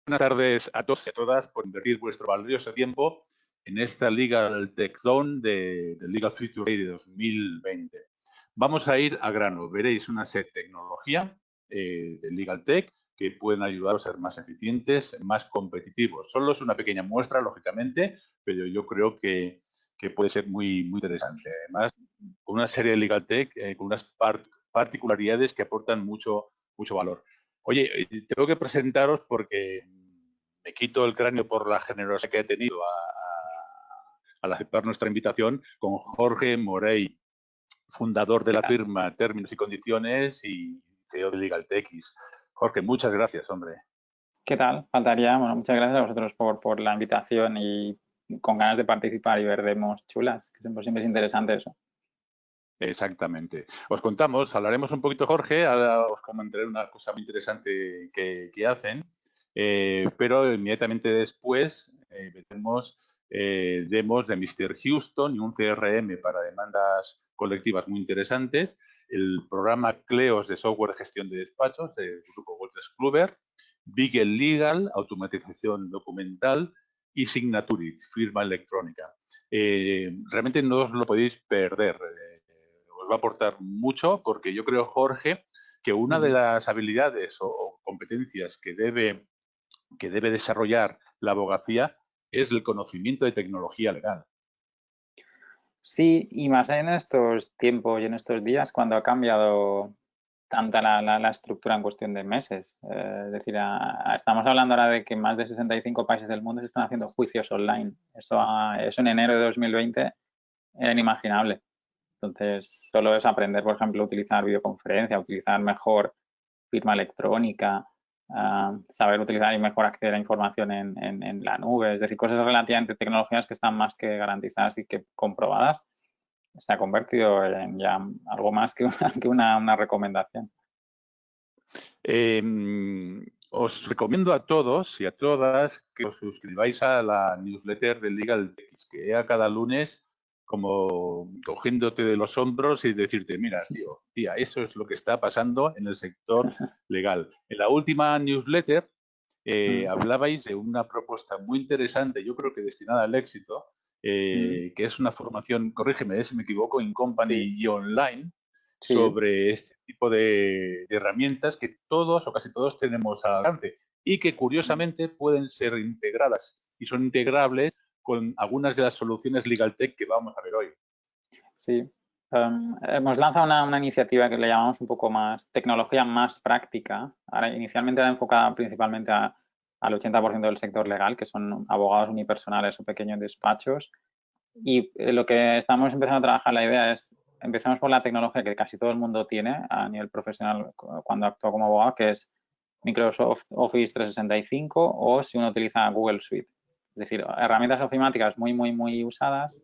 Buenas tardes a todos y a todas por invertir vuestro valioso tiempo en esta Legal Tech Zone del Legal Future Day de 2020. Vamos a ir a grano. Veréis una serie de tecnología de Legal Tech que pueden ayudaros a ser más eficientes, más competitivos. Solo es una pequeña muestra, lógicamente, pero yo creo que puede ser muy interesante. Además, con una serie de Legal Tech con unas particularidades que aportan mucho valor. Oye, tengo que presentaros porque me quito el cráneo por la generosidad que he tenido al aceptar nuestra invitación con Jorge Morey, fundador de ¿Qué la tal? firma Términos y Condiciones y CEO de LegalTX. Jorge, muchas gracias, hombre. ¿Qué tal? Faltaría, bueno, muchas gracias a vosotros por la invitación y con ganas de participar y ver demos chulas, que siempre es interesante eso. Exactamente. Os contamos, hablaremos un poquito, Jorge, ahora os comentaré una cosa muy interesante que hacen, pero inmediatamente después veremos demos de Mr. Houston y un CRM para demandas colectivas muy interesantes, el programa Cleos de software de gestión de despachos del grupo Wolters Kluwer, Beagle Legal, automatización documental y Signaturit, firma electrónica. Realmente no os lo podéis perder. Os va a aportar mucho porque yo creo, Jorge, que una de Ujú. las habilidades o competencias que debe desarrollar la abogacía es el conocimiento de tecnología legal. Sí, y más en estos tiempos y en estos días cuando ha cambiado tanta la estructura en cuestión de meses. Es decir, estamos hablando ahora de que más de 65 países del mundo se están haciendo juicios online. Eso en enero de 2020 era inimaginable. Entonces, solo es aprender, por ejemplo, a utilizar videoconferencia, a utilizar mejor firma electrónica, saber utilizar y mejor acceder a información en la nube, es decir, cosas relativamente tecnologías que están más que garantizadas y que comprobadas, se ha convertido en ya algo más que una recomendación. Eh, Os recomiendo a todos y a todas que os suscribáis a la newsletter de LegalTX, que a cada lunes como cogiéndote de los hombros y decirte, mira, tío, tía, eso es lo que está pasando en el sector legal. En la última newsletter Mm, hablabais de una propuesta muy interesante, yo creo que destinada al éxito, mm, que es una formación, corrígeme si me equivoco, in sí, company y online, sí. sobre este tipo de herramientas que todos o casi todos tenemos al alcance y que Mm, curiosamente pueden ser integradas y son integrables con algunas de las soluciones LegalTech que vamos a ver hoy. sí. Hemos lanzado una iniciativa que le llamamos un poco más tecnología más práctica. Ahora, inicialmente era enfocada principalmente al 80% del sector legal, que son abogados unipersonales o pequeños despachos. Y lo que estamos empezando a trabajar, la idea es, empezamos por la tecnología que casi todo el mundo tiene a nivel profesional cuando actúa como abogado, que es Microsoft Office 365 o si uno utiliza Google Suite. Es decir, herramientas ofimáticas muy usadas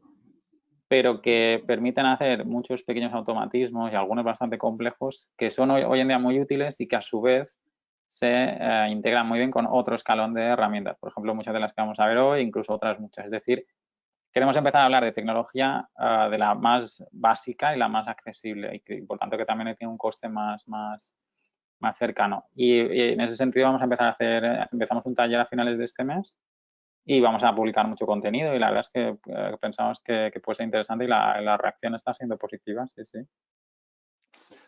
pero que permiten hacer muchos pequeños automatismos y algunos bastante complejos que son hoy en día muy útiles y que a su vez se integran muy bien con otro escalón de herramientas. Por ejemplo, muchas de las que vamos a ver hoy, incluso otras muchas. Es decir, queremos empezar a hablar de tecnología de la más básica y la más accesible y que, por tanto, que también tiene un coste más cercano. Y en ese sentido vamos a empezar a empezamos un taller a finales de este mes y vamos a publicar mucho contenido y la verdad es que pensamos que puede ser interesante y la reacción está siendo positiva, sí, sí.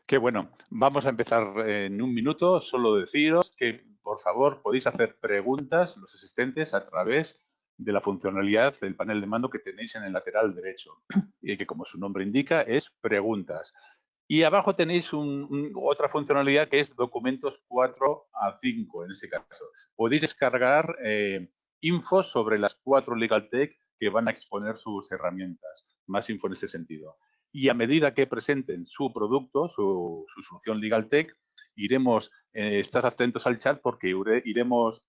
Qué bueno. Vamos a empezar en un minuto. Solo deciros que, por favor, podéis hacer preguntas los asistentes a través de la funcionalidad del panel de mando que tenéis en el lateral derecho y que, como su nombre indica, es preguntas. Y abajo tenéis otra funcionalidad que es documentos 4 a 5, en este caso. Podéis descargar info sobre las 4 Legal Tech que van a exponer sus herramientas. Más info en este sentido. Y a medida que presenten su producto, su solución Legal Tech, iremos, estar atentos al chat porque iremos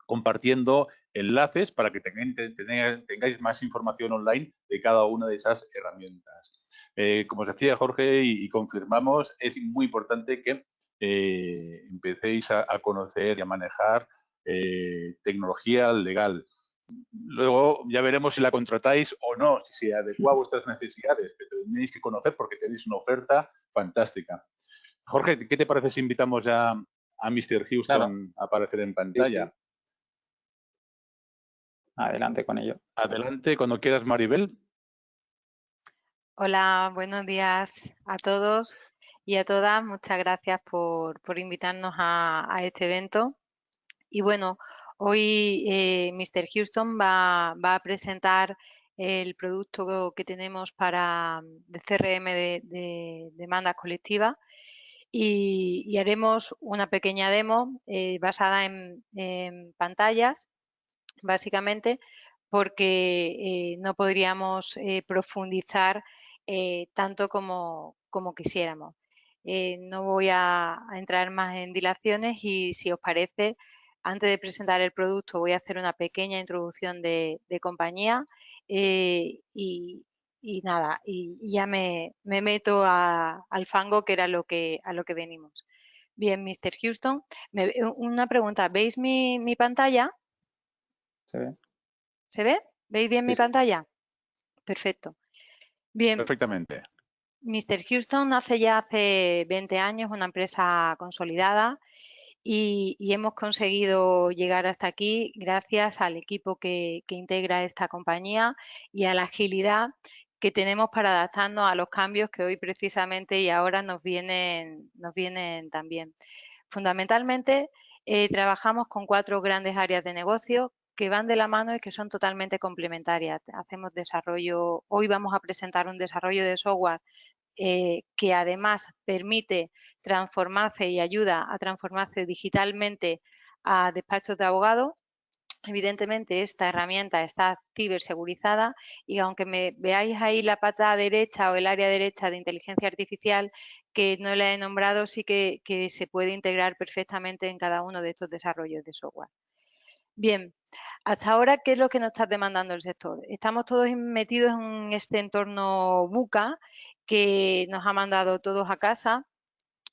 compartiendo enlaces para que tengáis más información online de cada una de esas herramientas. Como os decía Jorge y confirmamos, es muy importante que empecéis a conocer y a manejar tecnología legal. Luego ya veremos si la contratáis o no, si se adecua a vuestras necesidades, pero tenéis que conocer porque tenéis una oferta fantástica. Jorge, ¿qué te parece si invitamos ya a Mr. Claro, Houston a aparecer en sí, sí. pantalla? adelante con ello. Adelante, cuando quieras, Maribel. Hola, buenos días a todos y a todas. Muchas gracias por invitarnos a este evento. Y bueno, hoy Mr. Houston va a presentar el producto que tenemos de CRM de demandas colectivas y haremos una pequeña demo basada en pantallas, básicamente porque no podríamos profundizar tanto como quisiéramos. No voy a entrar más en dilaciones y si os parece, antes de presentar el producto voy a hacer una pequeña introducción de compañía y nada, y ya me meto al fango que era a lo que venimos. Bien, Mr. Houston, una pregunta, ¿veis mi pantalla? ¿Se ve? ¿Se ve? ¿Veis bien mi Sí, pantalla? Perfecto. Bien, perfectamente. Mr. Houston nace ya hace 20 años, una empresa consolidada y hemos conseguido llegar hasta aquí gracias al equipo que integra esta compañía y a la agilidad que tenemos para adaptarnos a los cambios que hoy precisamente y ahora nos vienen también. Fundamentalmente, trabajamos con 4 grandes áreas de negocio que van de la mano y que son totalmente complementarias. Hacemos desarrollo, hoy vamos a presentar un desarrollo de software que además permite transformarse y ayuda a transformarse digitalmente a despachos de abogados. Evidentemente esta herramienta está cibersegurizada y aunque me veáis ahí la pata derecha o el área derecha de inteligencia artificial que no la he nombrado, sí que se puede integrar perfectamente en cada uno de estos desarrollos de software. Bien, hasta ahora, ¿qué es lo que nos está demandando el sector? Estamos todos metidos en este entorno VUCA que nos ha mandado todos a casa,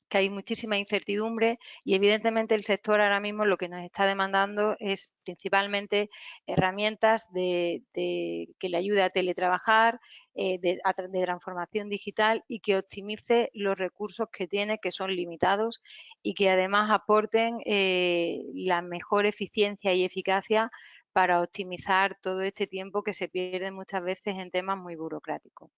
que hay muchísima incertidumbre y evidentemente el sector ahora mismo lo que nos está demandando es principalmente herramientas que le ayude a teletrabajar, de transformación digital y que optimice los recursos que tiene, que son limitados y que además aporten la mejor eficiencia y eficacia para optimizar todo este tiempo que se pierde muchas veces en temas muy burocráticos.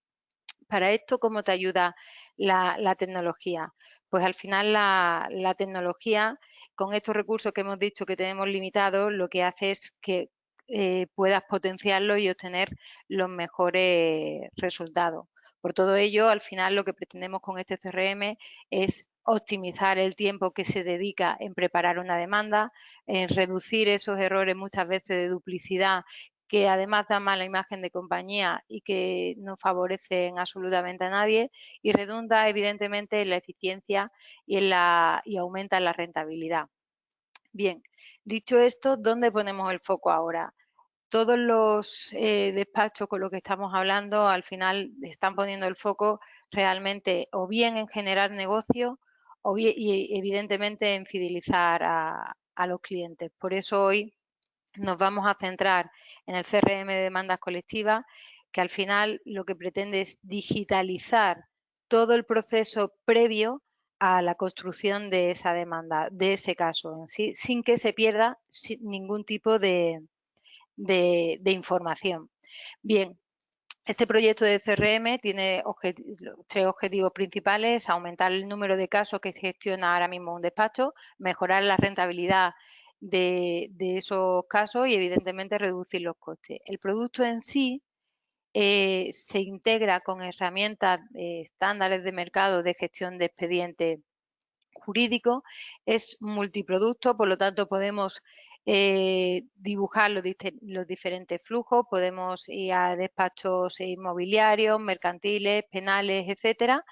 Para esto, ¿cómo te ayuda la tecnología? Pues al final la tecnología, con estos recursos que hemos dicho que tenemos limitados, lo que hace es que puedas potenciarlo y obtener los mejores resultados. Por todo ello, al final lo que pretendemos con este CRM es optimizar el tiempo que se dedica en preparar una demanda, en reducir esos errores muchas veces de duplicidad que además dan mala imagen de compañía y que no favorecen absolutamente a nadie y redunda evidentemente en la eficiencia y aumenta la rentabilidad. Bien, dicho esto, ¿dónde ponemos el foco ahora? Todos los despachos con los que estamos hablando al final están poniendo el foco realmente o bien en generar negocio o bien, y evidentemente en fidelizar a los clientes. Por eso hoy nos vamos a centrar en el CRM de demandas colectivas, que al final lo que pretende es digitalizar todo el proceso previo a la construcción de esa demanda, de ese caso en sí, sin que se pierda ningún tipo de información. Bien, este proyecto de CRM tiene 3 objetivos principales: aumentar el número de casos que gestiona ahora mismo un despacho, mejorar la rentabilidad de esos casos y evidentemente reducir los costes. El producto en sí se integra con herramientas estándares de mercado de gestión de expedientes jurídico, es multiproducto, por lo tanto podemos dibujar los diferentes flujos, podemos ir a despachos inmobiliarios, mercantiles, penales, etcétera,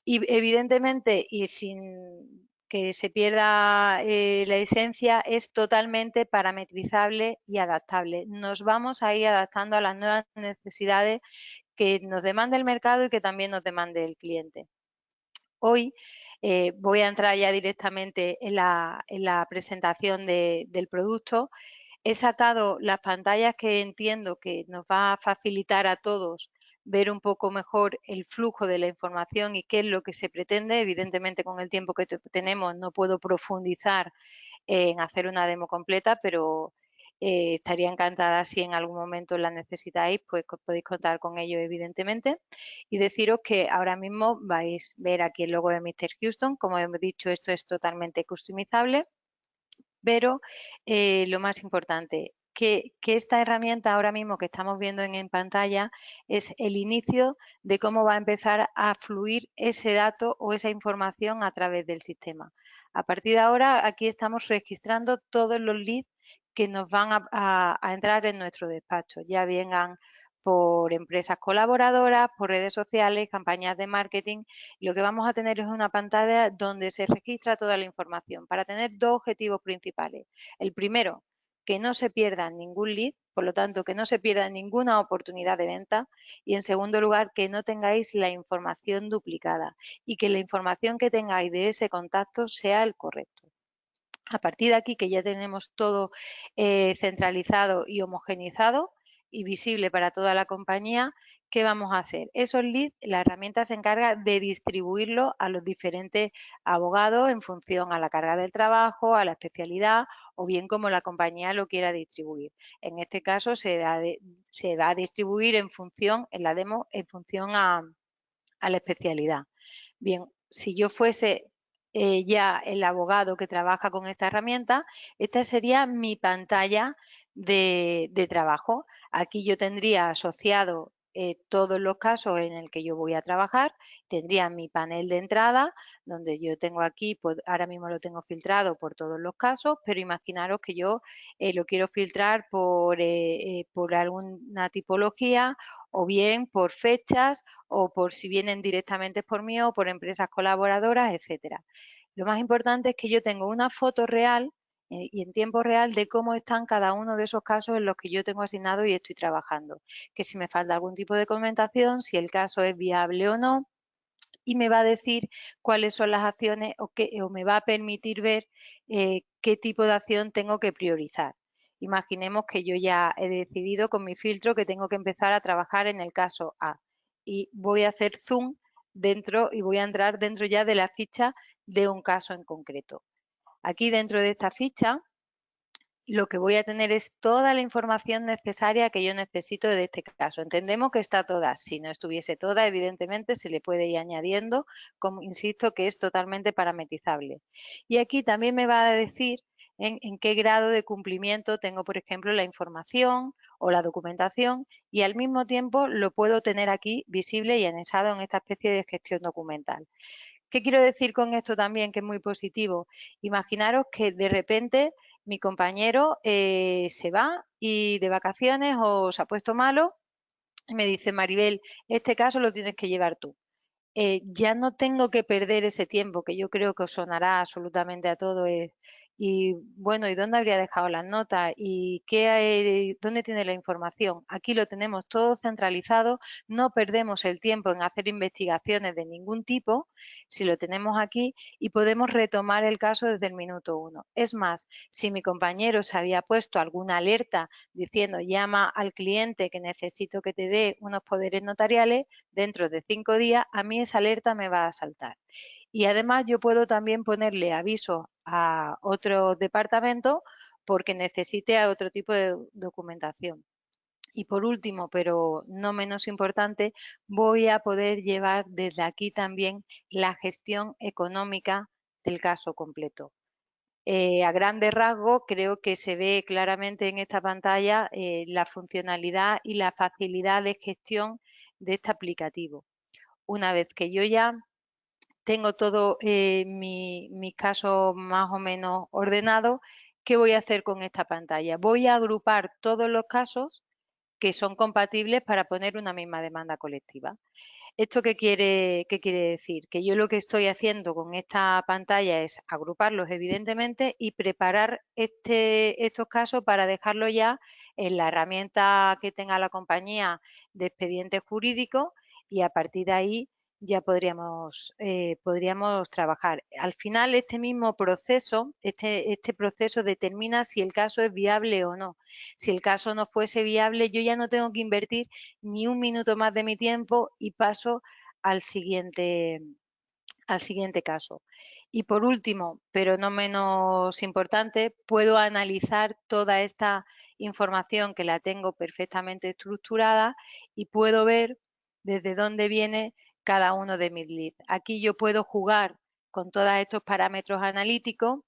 y evidentemente y sin que se pierda la esencia, es totalmente parametrizable y adaptable. Nos vamos a ir adaptando a las nuevas necesidades que nos demanda el mercado y que también nos demande el cliente. Hoy voy a entrar ya directamente en la presentación del producto. He sacado las pantallas que entiendo que nos va a facilitar a todos ver un poco mejor el flujo de la información y qué es lo que se pretende. Evidentemente, con el tiempo que tenemos no puedo profundizar en hacer una demo completa, pero estaría encantada si en algún momento la necesitáis, pues podéis contar con ello, evidentemente. Y deciros que ahora mismo vais a ver aquí el logo de Mr. Houston. Como hemos dicho, esto es totalmente customizable, pero lo más importante, que esta herramienta ahora mismo que estamos viendo en pantalla es el inicio de cómo va a empezar a fluir ese dato o esa información a través del sistema. A partir de ahora, aquí estamos registrando todos los leads que nos van a entrar en nuestro despacho, ya vengan por empresas colaboradoras, por redes sociales, campañas de marketing. Lo que vamos a tener es una pantalla donde se registra toda la información para tener dos objetivos principales. El primero, que no se pierda ningún lead, por lo tanto, que no se pierda ninguna oportunidad de venta. Y en segundo lugar, que no tengáis la información duplicada y que la información que tengáis de ese contacto sea el correcto. A partir de aquí, que ya tenemos todo centralizado y homogenizado y visible para toda la compañía, ¿qué vamos a hacer? Esos leads, la herramienta se encarga de distribuirlo a los diferentes abogados en función a la carga del trabajo, a la especialidad o bien como la compañía lo quiera distribuir. En este caso se va a distribuir en función, en la demo, en función a la especialidad. Bien, si yo fuese ya el abogado que trabaja con esta herramienta, esta sería mi pantalla de trabajo. Aquí yo tendría asociado todos los casos en el que yo voy a trabajar, tendría mi panel de entrada, donde yo tengo aquí, pues ahora mismo lo tengo filtrado por todos los casos, pero imaginaros que yo lo quiero filtrar por alguna tipología o bien por fechas o por si vienen directamente por mí o por empresas colaboradoras, etcétera. Lo más importante es que yo tengo una foto real y en tiempo real de cómo están cada uno de esos casos en los que yo tengo asignado y estoy trabajando. Que si me falta algún tipo de documentación, si el caso es viable o no, y me va a decir cuáles son las acciones o me va a permitir ver qué tipo de acción tengo que priorizar. Imaginemos que yo ya he decidido con mi filtro que tengo que empezar a trabajar en el caso A y voy a hacer zoom dentro y voy a entrar dentro ya de la ficha de un caso en concreto. Aquí dentro de esta ficha lo que voy a tener es toda la información necesaria que yo necesito de este caso. Entendemos que está toda. Si no estuviese toda, evidentemente se le puede ir añadiendo, como insisto, que es totalmente parametrizable. Y aquí también me va a decir en qué grado de cumplimiento tengo, por ejemplo, la información o la documentación y al mismo tiempo lo puedo tener aquí visible y anexado en esta especie de gestión documental. ¿Qué quiero decir con esto también, que es muy positivo? Imaginaros que de repente mi compañero se va y de vacaciones o se ha puesto malo y me dice, Maribel, este caso lo tienes que llevar tú. Ya no tengo que perder ese tiempo, que yo creo que os sonará absolutamente a todos. Y bueno, ¿y dónde habría dejado las notas? ¿Y dónde tiene la información? Aquí lo tenemos todo centralizado, no perdemos el tiempo en hacer investigaciones de ningún tipo, si lo tenemos aquí, y podemos retomar el caso desde el minuto 1. Es más, si mi compañero se había puesto alguna alerta diciendo llama al cliente que necesito que te dé unos poderes notariales, dentro de 5 días a mí esa alerta me va a saltar. Y además yo puedo también ponerle aviso a otro departamento porque necesite otro tipo de documentación. Y por último, pero no menos importante, voy a poder llevar desde aquí también la gestión económica del caso completo. A grandes rasgos, creo que se ve claramente en esta pantalla la funcionalidad y la facilidad de gestión de este aplicativo. Una vez que yo ya tengo todo mis casos más o menos ordenados, ¿qué voy a hacer con esta pantalla? Voy a agrupar todos los casos que son compatibles para poner una misma demanda colectiva. ¿Esto qué quiere decir? Que yo lo que estoy haciendo con esta pantalla es agruparlos, evidentemente, y preparar estos casos para dejarlos ya en la herramienta que tenga la compañía de expediente jurídico y a partir de ahí ya podríamos trabajar. Al final, este mismo proceso, este proceso determina si el caso es viable o no. Si el caso no fuese viable, yo ya no tengo que invertir ni un minuto más de mi tiempo y paso al siguiente caso. Y por último, pero no menos importante, puedo analizar toda esta información que la tengo perfectamente estructurada y puedo ver desde dónde viene cada uno de mis leads. Aquí yo puedo jugar con todos estos parámetros analíticos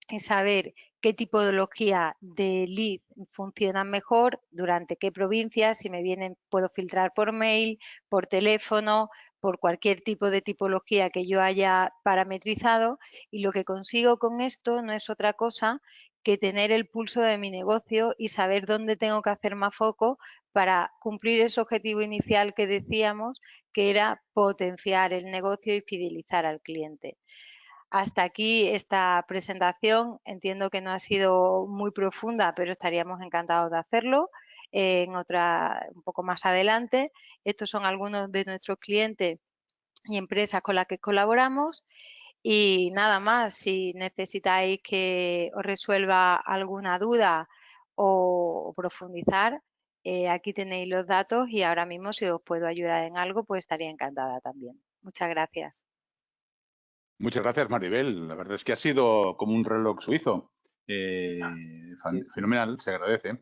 y saber qué tipología de lead funcionan mejor, durante qué provincias, si me vienen, puedo filtrar por mail, por teléfono, por cualquier tipo de tipología que yo haya parametrizado, y lo que consigo con esto no es otra cosa que tener el pulso de mi negocio y saber dónde tengo que hacer más foco para cumplir ese objetivo inicial que decíamos, que era potenciar el negocio y fidelizar al cliente. Hasta aquí esta presentación. Entiendo que no ha sido muy profunda, pero estaríamos encantados de hacerlo en otra, un poco más adelante. Estos son algunos de nuestros clientes y empresas con las que colaboramos. Y nada más, si necesitáis que os resuelva alguna duda o profundizar, aquí tenéis los datos y ahora mismo si os puedo ayudar en algo, pues estaría encantada también. Muchas gracias. Muchas gracias, Maribel. La verdad es que ha sido como un reloj suizo. Fenomenal, se agradece.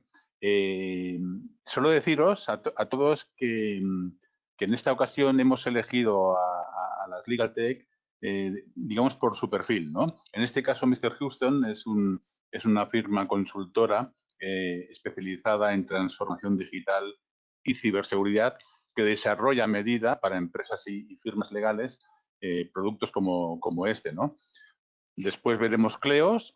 Solo deciros a todos que en esta ocasión hemos elegido a las Legal Tech, digamos, por su perfil, ¿no? En este caso, Mr. Houston es una firma consultora especializada en transformación digital y ciberseguridad que desarrolla a medida para empresas y firmas legales productos como este, ¿no? Después veremos Cleos,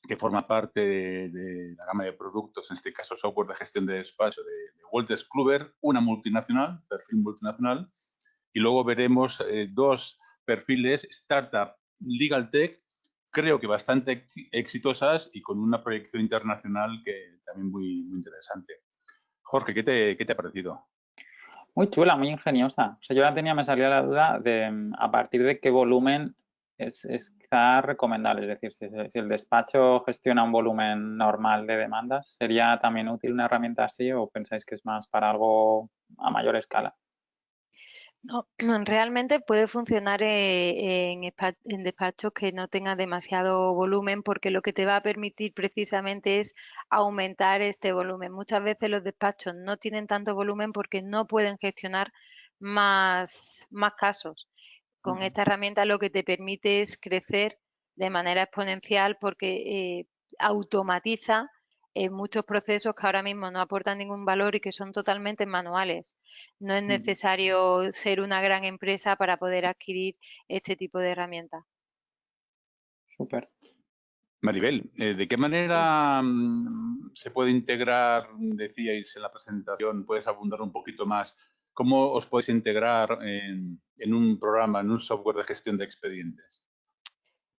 que forma parte de la gama de productos, en este caso software de gestión de despacho de Wolters Kluwer, una multinacional, perfil multinacional, y luego veremos dos perfiles, Startup Legal Tech, creo que bastante exitosas y con una proyección internacional que también muy interesante. Jorge, ¿qué te ha parecido? Muy chula, muy ingeniosa. O sea, yo ya me salía la duda de a partir de qué volumen es quizá recomendable. Es decir, si el despacho gestiona un volumen normal de demandas, ¿sería también útil una herramienta así o pensáis que es más para algo a mayor escala? No, realmente puede funcionar en despachos que no tengan demasiado volumen, porque lo que te va a permitir precisamente es aumentar este volumen. Muchas veces los despachos no tienen tanto volumen porque no pueden gestionar más casos. Con esta herramienta lo que te permite es crecer de manera exponencial porque automatiza muchos procesos que ahora mismo no aportan ningún valor y que son totalmente manuales. No es necesario ser una gran empresa para poder adquirir este tipo de herramientas. Súper. Maribel, ¿de qué manera se puede integrar, decíais en la presentación, puedes abundar un poquito más, cómo os podéis integrar en un programa, en un software de gestión de expedientes?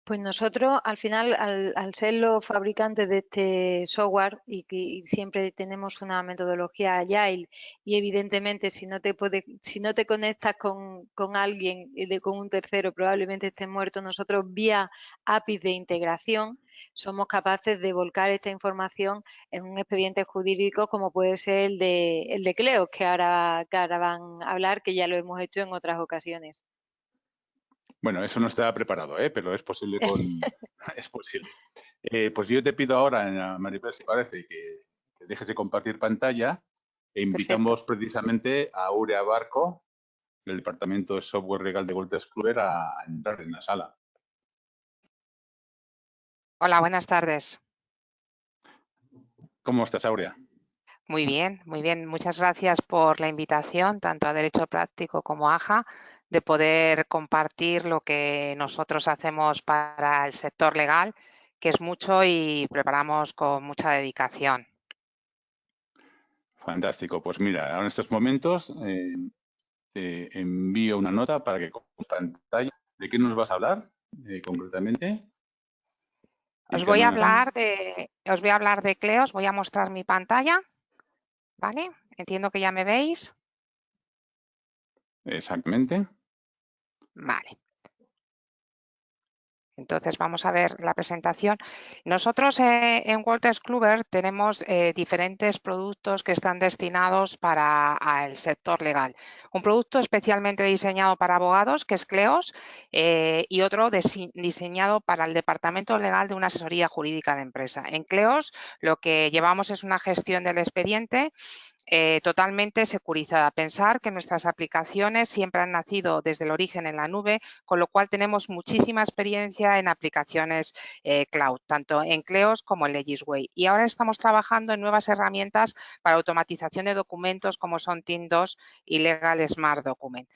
Pues nosotros, al final, al ser los fabricantes de este software y siempre tenemos una metodología agile y evidentemente si no te conectas con alguien, con un tercero, probablemente estés muerto. Nosotros vía APIs de integración somos capaces de volcar esta información en un expediente jurídico como puede ser el de Cleos, que ahora van a hablar, que ya lo hemos hecho en otras ocasiones. Bueno, eso no estaba preparado, pero es posible es posible. Pues yo te pido ahora, Maribel, si parece, que dejes de compartir pantalla e invitamos Perfecto. precisamente a Aurea Barco, del Departamento de Software Legal de Wolters Kluwer, a entrar en la sala. Hola, buenas tardes. ¿Cómo estás, Aurea? Muy bien, muy bien. Muchas gracias por la invitación, tanto a Derecho Práctico como a AJA, de poder compartir lo que nosotros hacemos para el sector legal, que es mucho y preparamos con mucha dedicación. Fantástico. Pues mira, ahora en estos momentos te envío una nota para que con pantalla. ¿De qué nos vas a hablar concretamente? Os voy a hablar de Cleos, voy a mostrar mi pantalla, ¿vale? Entiendo que ya me veis. Exactamente. Vale. Entonces, vamos a ver la presentación. Nosotros en Wolters Kluwer tenemos diferentes productos que están destinados para el sector legal. Un producto especialmente diseñado para abogados, que es Cleos, y otro diseñado para el departamento legal de una asesoría jurídica de empresa. En Cleos lo que llevamos es una gestión del expediente totalmente securizada. Pensar que nuestras aplicaciones siempre han nacido desde el origen en la nube, con lo cual tenemos muchísima experiencia en aplicaciones cloud, tanto en Cleos como en Legisway. Y ahora estamos trabajando en nuevas herramientas para automatización de documentos como son Team2 y Legal Smart Document.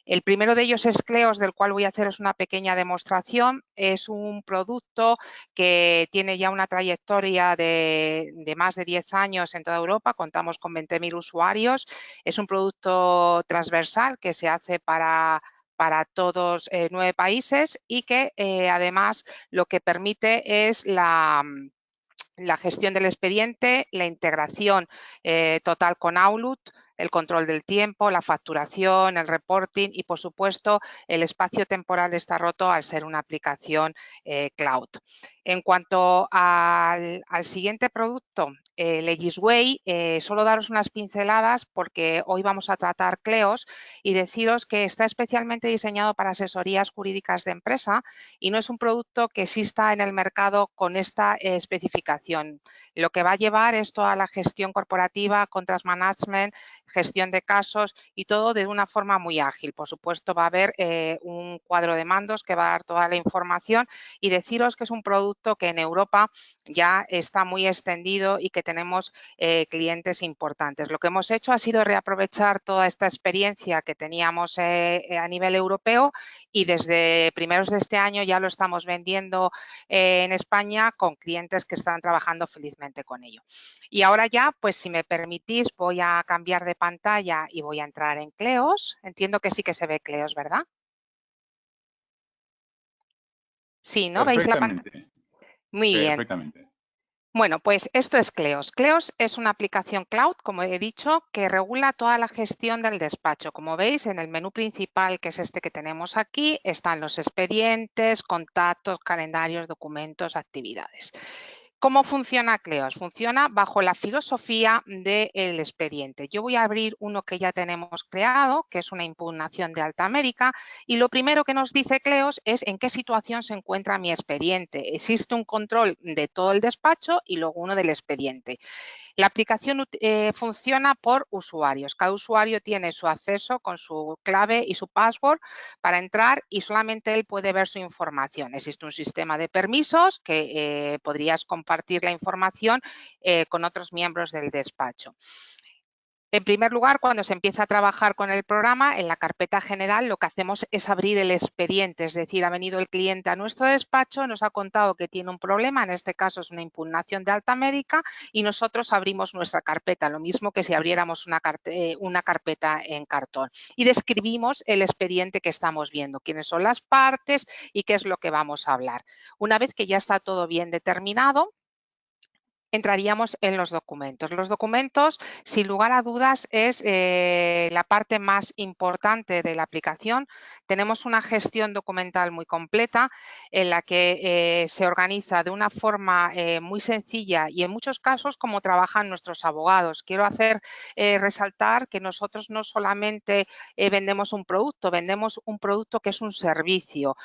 El primero de ellos es Cleos, del cual voy a haceros una pequeña demostración. Es un producto que tiene ya una trayectoria de más de 10 años en toda Europa. Contamos con 20.000 usuarios. Es un producto transversal que se hace para todos 9 países y que además lo que permite es la gestión del expediente, la integración total con Outlook, el control del tiempo, la facturación, el reporting y, por supuesto, el espacio temporal está roto al ser una aplicación cloud. En cuanto al siguiente producto, Legisway, solo daros unas pinceladas porque hoy vamos a tratar Cleos y deciros que está especialmente diseñado para asesorías jurídicas de empresa y no es un producto que exista en el mercado con esta especificación. Lo que va a llevar es toda la gestión corporativa, contract management, gestión de casos y todo de una forma muy ágil. Por supuesto, va a haber un cuadro de mandos que va a dar toda la información y deciros que es un producto que en Europa ya está muy extendido y que tenemos clientes importantes. Lo que hemos hecho ha sido reaprovechar toda esta experiencia que teníamos a nivel europeo y desde primeros de este año ya lo estamos vendiendo en España con clientes que están trabajando felizmente con ello. Y ahora ya, pues si me permitís, voy a cambiar de pantalla y voy a entrar en Cleos. Entiendo que sí que se ve Cleos, ¿verdad? Sí, ¿no? ¿Veis la pantalla? Muy bien. Perfectamente. Bueno, pues esto es Cleos. Cleos es una aplicación cloud, como he dicho, que regula toda la gestión del despacho. Como veis, en el menú principal, que es este que tenemos aquí, están los expedientes, contactos, calendarios, documentos, actividades. ¿Cómo funciona Cleos? Funciona bajo la filosofía del expediente. Yo voy a abrir uno que ya tenemos creado, que es una impugnación de Alta América, y lo primero que nos dice Cleos es en qué situación se encuentra mi expediente. Existe un control de todo el despacho y luego uno del expediente. La aplicación funciona por usuarios. Cada usuario tiene su acceso con su clave y su password para entrar y solamente él puede ver su información. Existe un sistema de permisos que podrías compartir la información con otros miembros del despacho. En primer lugar, cuando se empieza a trabajar con el programa, en la carpeta general lo que hacemos es abrir el expediente, es decir, ha venido el cliente a nuestro despacho, nos ha contado que tiene un problema, en este caso es una impugnación de Alta América, y nosotros abrimos nuestra carpeta, lo mismo que si abriéramos una carpeta en cartón. Y describimos el expediente que estamos viendo, quiénes son las partes y qué es lo que vamos a hablar. Una vez que ya está todo bien determinado, entraríamos en los documentos. Los documentos, sin lugar a dudas, es la parte más importante de la aplicación. Tenemos una gestión documental muy completa en la que se organiza de una forma muy sencilla y en muchos casos como trabajan nuestros abogados. Quiero hacer resaltar que nosotros no solamente vendemos un producto que es un servicio.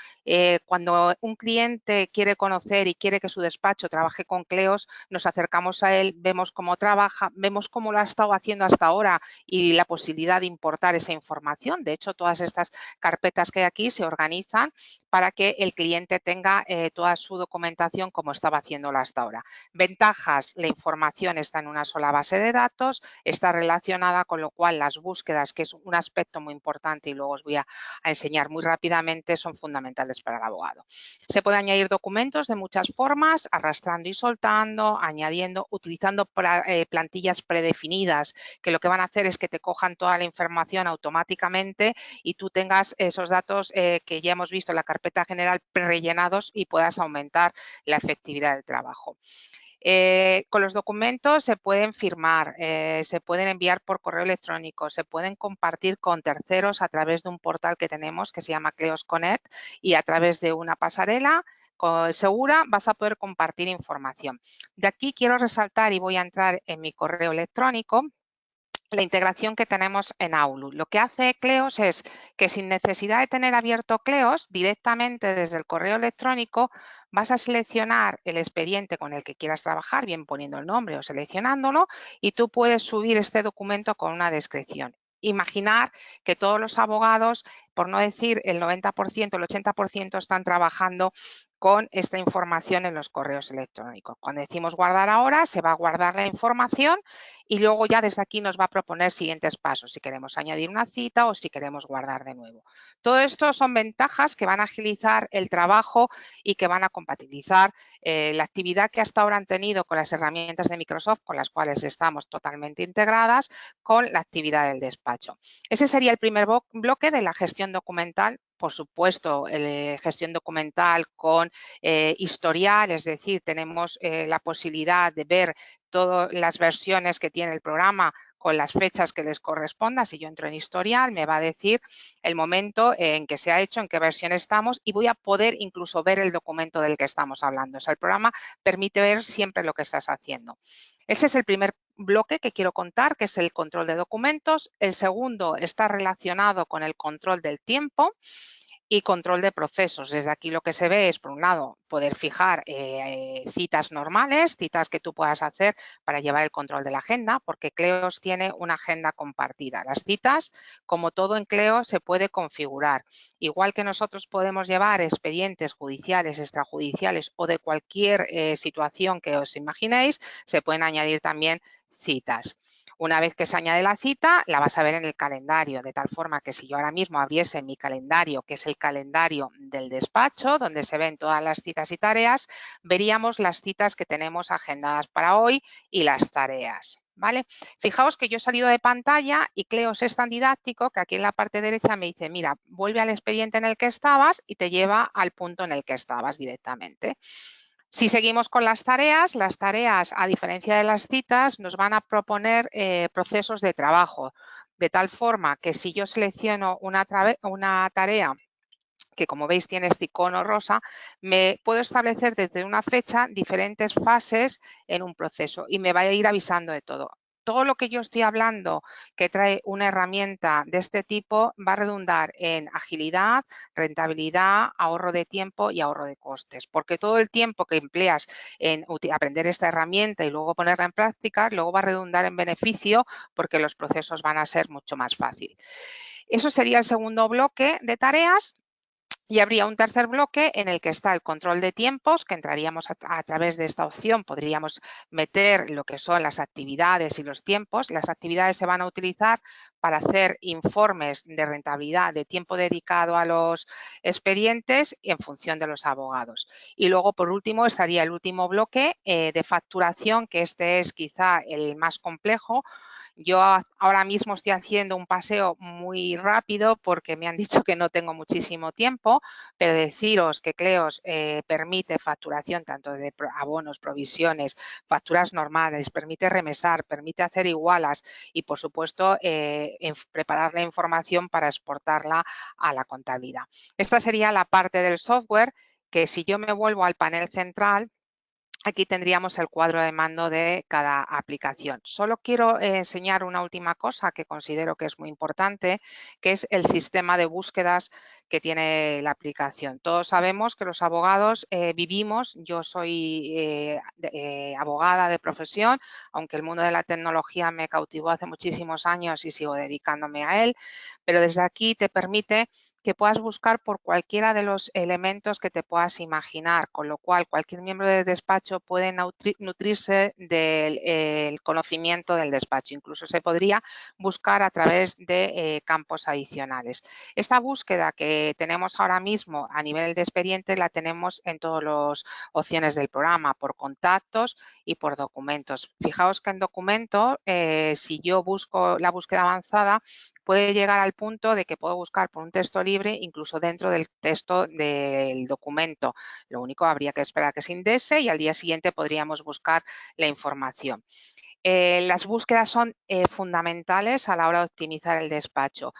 Cuando un cliente quiere conocer y quiere que su despacho trabaje con Cleos, nos acercamos a él, vemos cómo trabaja, vemos cómo lo ha estado haciendo hasta ahora y la posibilidad de importar esa información. De hecho, todas estas carpetas que hay aquí se organizan para que el cliente tenga toda su documentación como estaba haciéndola hasta ahora. Ventajas, la información está en una sola base de datos, está relacionada, con lo cual las búsquedas, que es un aspecto muy importante y luego os voy a enseñar muy rápidamente, son fundamentales para el abogado. Se pueden añadir documentos de muchas formas, arrastrando y soltando, añadiendo, utilizando plantillas predefinidas, que lo que van a hacer es que te cojan toda la información automáticamente y tú tengas esos datos que ya hemos visto en la carpeta general prerellenados y puedas aumentar la efectividad del trabajo. Con los documentos se pueden firmar, se pueden enviar por correo electrónico, se pueden compartir con terceros a través de un portal que tenemos que se llama Cleos Connect y a través de una pasarela segura, vas a poder compartir información. De aquí quiero resaltar y voy a entrar en mi correo electrónico, la integración que tenemos en Outlook. Lo que hace Cleos es que sin necesidad de tener abierto Cleos, directamente desde el correo electrónico vas a seleccionar el expediente con el que quieras trabajar, bien poniendo el nombre o seleccionándolo, y tú puedes subir este documento con una descripción. Imaginar que todos los abogados, por no decir el 90%, el 80% están trabajando con esta información en los correos electrónicos. Cuando decimos guardar ahora, se va a guardar la información y luego ya desde aquí nos va a proponer siguientes pasos, si queremos añadir una cita o si queremos guardar de nuevo. Todo esto son ventajas que van a agilizar el trabajo y que van a compatibilizar la actividad que hasta ahora han tenido con las herramientas de Microsoft, con las cuales estamos totalmente integradas, con la actividad del despacho. Ese sería el primer bloque de la gestión documental. Por supuesto, gestión documental con historial, es decir, tenemos la posibilidad de ver todas las versiones que tiene el programa con las fechas que les corresponda. Si yo entro en historial, me va a decir el momento en que se ha hecho, en qué versión estamos y voy a poder incluso ver el documento del que estamos hablando. O sea, el programa permite ver siempre lo que estás haciendo. Ese es el primer bloque que quiero contar, que es el control de documentos. El segundo está relacionado con el control del tiempo y control de procesos. Desde aquí lo que se ve es, por un lado, poder fijar citas normales, citas que tú puedas hacer para llevar el control de la agenda, porque Cleos tiene una agenda compartida. Las citas, como todo en Cleos, se puede configurar. Igual que nosotros podemos llevar expedientes judiciales, extrajudiciales o de cualquier situación que os imaginéis, se pueden añadir también citas. Una vez que se añade la cita, la vas a ver en el calendario, de tal forma que si yo ahora mismo abriese mi calendario, que es el calendario del despacho, donde se ven todas las citas y tareas, veríamos las citas que tenemos agendadas para hoy y las tareas. ¿Vale? Fijaos que yo he salido de pantalla y Cleos es tan didáctico que aquí en la parte derecha me dice, mira, vuelve al expediente en el que estabas y te lleva al punto en el que estabas directamente. Si seguimos con las tareas, a diferencia de las citas, nos van a proponer procesos de trabajo, de tal forma que si yo selecciono una tarea que, como veis, tiene este icono rosa, me puedo establecer desde una fecha diferentes fases en un proceso y me va a ir avisando de todo. Todo lo que yo estoy hablando que trae una herramienta de este tipo va a redundar en agilidad, rentabilidad, ahorro de tiempo y ahorro de costes, porque todo el tiempo que empleas en aprender esta herramienta y luego ponerla en práctica, luego va a redundar en beneficio porque los procesos van a ser mucho más fáciles. Eso sería el segundo bloque de tareas. Y habría un tercer bloque en el que está el control de tiempos, que entraríamos a través de esta opción, podríamos meter lo que son las actividades y los tiempos. Las actividades se van a utilizar para hacer informes de rentabilidad, de tiempo dedicado a los expedientes en función de los abogados. Y luego, por último, estaría el último bloque de facturación, que este es quizá el más complejo. Yo ahora mismo estoy haciendo un paseo muy rápido porque me han dicho que no tengo muchísimo tiempo, pero deciros que Cleos permite facturación tanto de abonos, provisiones, facturas normales, permite remesar, permite hacer igualas y, por supuesto, preparar la información para exportarla a la contabilidad. Esta sería la parte del software que, si yo me vuelvo al panel central, aquí tendríamos el cuadro de mando de cada aplicación. Solo quiero enseñar una última cosa que considero que es muy importante, que es el sistema de búsquedas que tiene la aplicación. Todos sabemos que los abogados vivimos, yo soy abogada de profesión, aunque el mundo de la tecnología me cautivó hace muchísimos años y sigo dedicándome a él, pero desde aquí te permite que puedas buscar por cualquiera de los elementos que te puedas imaginar, con lo cual cualquier miembro del despacho puede nutrirse del conocimiento del despacho. Incluso se podría buscar a través de campos adicionales. Esta búsqueda que tenemos ahora mismo a nivel de expediente la tenemos en todas las opciones del programa, por contactos y por documentos. Fijaos que en documento, si yo busco la búsqueda avanzada, puede llegar al punto de que puedo buscar por un texto libre incluso dentro del texto del documento. Lo único, habría que esperar a que se indese y al día siguiente podríamos buscar la información. Las búsquedas son fundamentales a la hora de optimizar el despacho.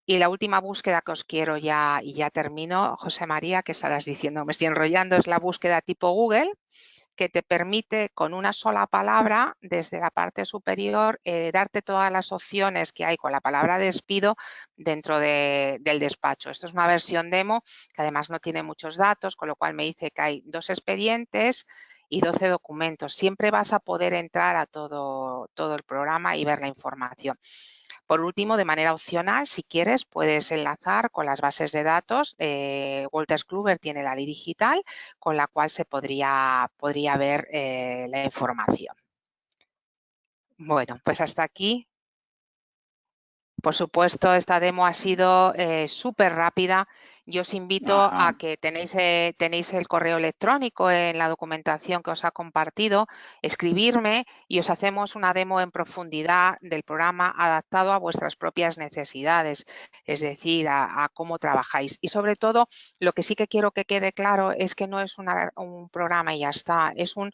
Y la última búsqueda que os quiero ya, y ya termino, José María, que estarás diciendo, me estoy enrollando, es la búsqueda tipo Google, que te permite con una sola palabra, desde la parte superior, darte todas las opciones que hay con la palabra despido dentro del despacho. Esto es una versión demo que además no tiene muchos datos, con lo cual me dice que hay 2 expedientes y 12 documentos. Siempre vas a poder entrar a todo el programa y ver la información. Por último, de manera opcional, si quieres, puedes enlazar con las bases de datos. Wolters Kluwer tiene la ley digital, con la cual se podría ver la información. Bueno, pues hasta aquí. Por supuesto, esta demo ha sido súper rápida. Yo os invito a que tenéis el correo electrónico en la documentación que os ha compartido, escribirme y os hacemos una demo en profundidad del programa adaptado a vuestras propias necesidades, es decir, a cómo trabajáis. Y sobre todo, lo que sí que quiero que quede claro es que no es un programa y ya está, es un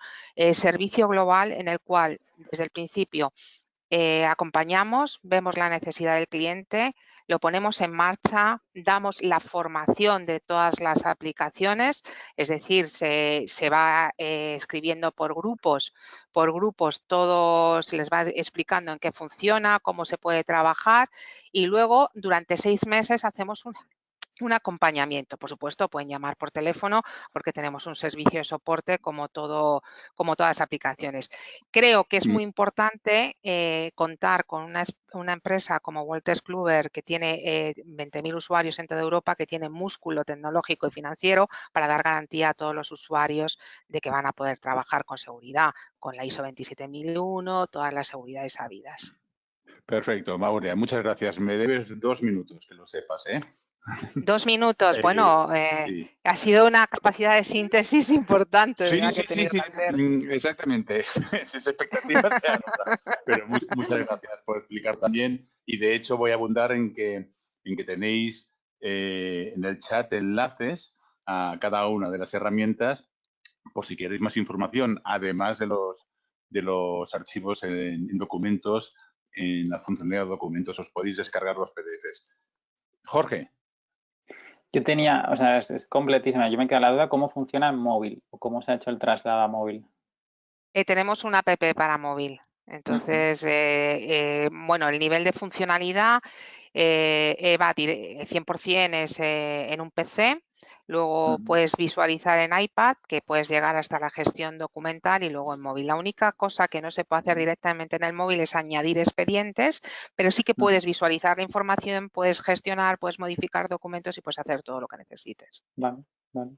servicio global en el cual desde el principio acompañamos, vemos la necesidad del cliente, lo ponemos en marcha, damos la formación de todas las aplicaciones, es decir, se va escribiendo por grupos, todos se les va explicando en qué funciona, cómo se puede trabajar y luego durante 6 meses hacemos un acompañamiento. Por supuesto, pueden llamar por teléfono porque tenemos un servicio de soporte como todas las aplicaciones. Creo que es muy importante contar con una empresa como Wolters Kluwer, que tiene 20.000 usuarios en toda Europa, que tiene músculo tecnológico y financiero para dar garantía a todos los usuarios de que van a poder trabajar con seguridad, con la ISO 27001, todas las seguridades habidas. Perfecto, Maure, muchas gracias. Me debes 2 minutos, que lo sepas, ¿eh? 2 minutos, bueno, sí. Ha sido una capacidad de síntesis importante Sí, la que he tenido que hacer. exactamente. Esas expectativas se anotan. Pero muchas gracias por explicar también. Y de hecho voy a abundar en que tenéis en el chat enlaces a cada una de las herramientas por si queréis más información, además de los archivos en documentos, en la funcionalidad de documentos, os podéis descargar los PDFs. Jorge. Yo tenía, o sea, es completísima. Yo me queda la duda cómo funciona en móvil o cómo se ha hecho el traslado a móvil. Tenemos una app para móvil. Entonces, bueno, el nivel de funcionalidad va 100% es en un PC. Luego puedes visualizar en iPad, que puedes llegar hasta la gestión documental y luego en móvil. La única cosa que no se puede hacer directamente en el móvil es añadir expedientes, pero sí que puedes visualizar la información, puedes gestionar, puedes modificar documentos y puedes hacer todo lo que necesites. Vale, vale.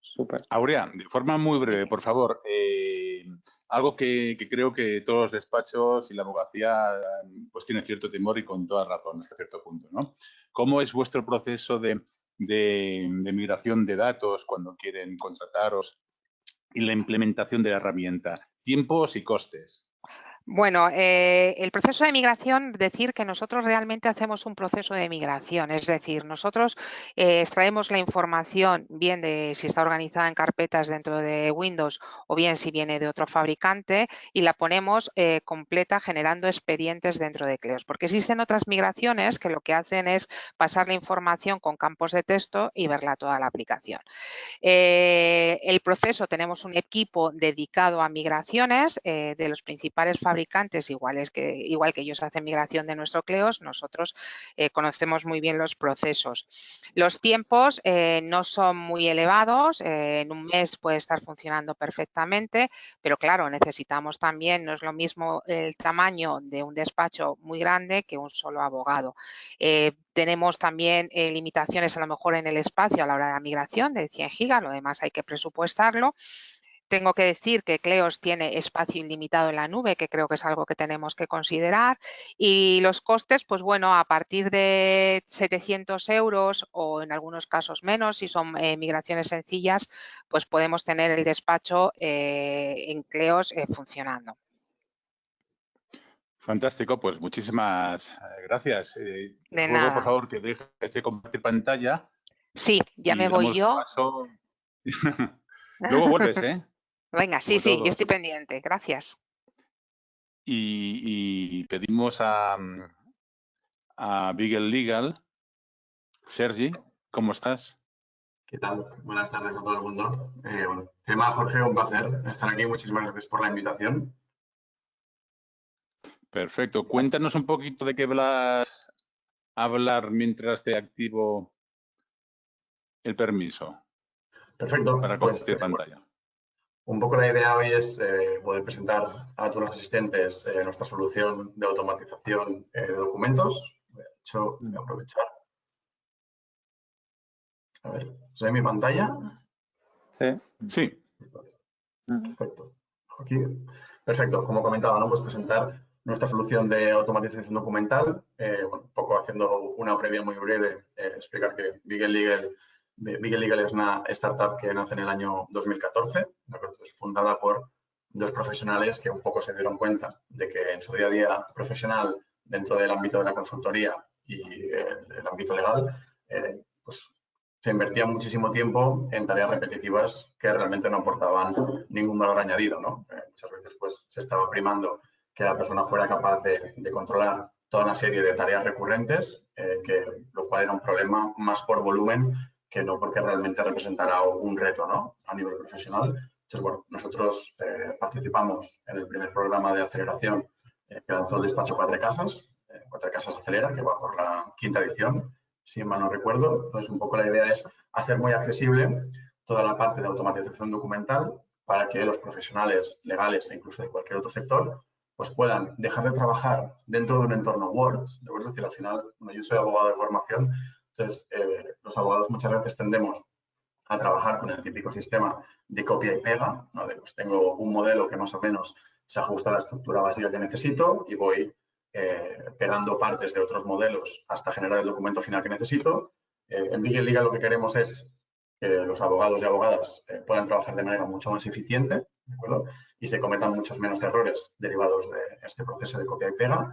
Súper. Aurea, de forma muy breve, por favor, algo que creo que todos los despachos y la abogacía pues tienen cierto temor y con toda razón hasta cierto punto, ¿no? ¿Cómo es vuestro proceso de migración de datos cuando quieren contrataros y la implementación de la herramienta? Tiempos y costes. Bueno, el proceso de migración, decir que nosotros realmente hacemos un proceso de migración, es decir, nosotros extraemos la información bien de si está organizada en carpetas dentro de Windows o bien si viene de otro fabricante y la ponemos completa generando expedientes dentro de Cleos, porque existen otras migraciones que lo que hacen es pasar la información con campos de texto y verla toda la aplicación. El proceso, tenemos un equipo dedicado a migraciones de los principales fabricantes, igual que ellos hacen migración de nuestro Cleos, nosotros conocemos muy bien los procesos. Los tiempos no son muy elevados, en un mes puede estar funcionando perfectamente, pero claro, necesitamos también, no es lo mismo el tamaño de un despacho muy grande que un solo abogado. Tenemos también limitaciones a lo mejor en el espacio a la hora de la migración de 100 gigas, lo demás hay que presupuestarlo. Tengo que decir que Cleos tiene espacio ilimitado en la nube, que creo que es algo que tenemos que considerar. Y los costes, pues bueno, a partir de 700 euros o en algunos casos menos, si son migraciones sencillas, pues podemos tener el despacho en Cleos funcionando. Fantástico, pues muchísimas gracias. Ruego, por favor, que dejes de compartir pantalla. Sí, ya me voy yo. Paso. Luego vuelves, ¿eh? Venga, sí, yo estoy pendiente. Gracias. Y pedimos a Beagle Legal Sergi, ¿cómo estás? ¿Qué tal? Buenas tardes a todo el mundo. Bueno, tema Jorge, un placer estar aquí. Muchísimas gracias por la invitación. Perfecto. Cuéntanos un poquito de qué vas a hablar mientras te activo el permiso Perfecto. para Pues compartir pantalla. un poco la idea hoy es poder presentar a todos los asistentes nuestra solución de automatización de documentos. De hecho, voy a aprovechar. A ver, ¿se ve mi pantalla? Sí. Sí. Perfecto. Aquí. Perfecto. Como comentaba, ¿no? Pues presentar nuestra solución de automatización documental. Bueno, un poco haciendo una previa muy breve, explicar que Bigel Legal es una startup que nace en el año 2014, ¿de acuerdo? Es fundada por dos profesionales que un poco se dieron cuenta de que en su día a día profesional, dentro del ámbito de la consultoría y el ámbito legal, pues se invertía muchísimo tiempo en tareas repetitivas que realmente no aportaban ningún valor añadido, ¿no? Muchas veces pues se estaba primando que la persona fuera capaz de controlar toda una serie de tareas recurrentes, lo cual era un problema más por volumen que no porque realmente representara un reto, ¿no? A nivel profesional. Entonces, bueno, nosotros participamos en el primer programa de aceleración que lanzó el despacho Cuatro Casas Acelera, que va por la 5ª edición, si mal no recuerdo. Entonces, un poco la idea es hacer muy accesible toda la parte de automatización documental para que los profesionales legales e incluso de cualquier otro sector pues puedan dejar de trabajar dentro de un entorno Word. ¿De acuerdo? Es decir, al final, bueno, yo soy abogado de formación, entonces los abogados muchas veces tendemos a trabajar con el típico sistema de copia y pega, ¿no? De, pues tengo un modelo que más o menos se ajusta a la estructura básica que necesito y voy pegando partes de otros modelos hasta generar el documento final que necesito. En Bigel Legal lo que queremos es que los abogados y abogadas puedan trabajar de manera mucho más eficiente, ¿de acuerdo? Y se cometan muchos menos errores derivados de este proceso de copia y pega.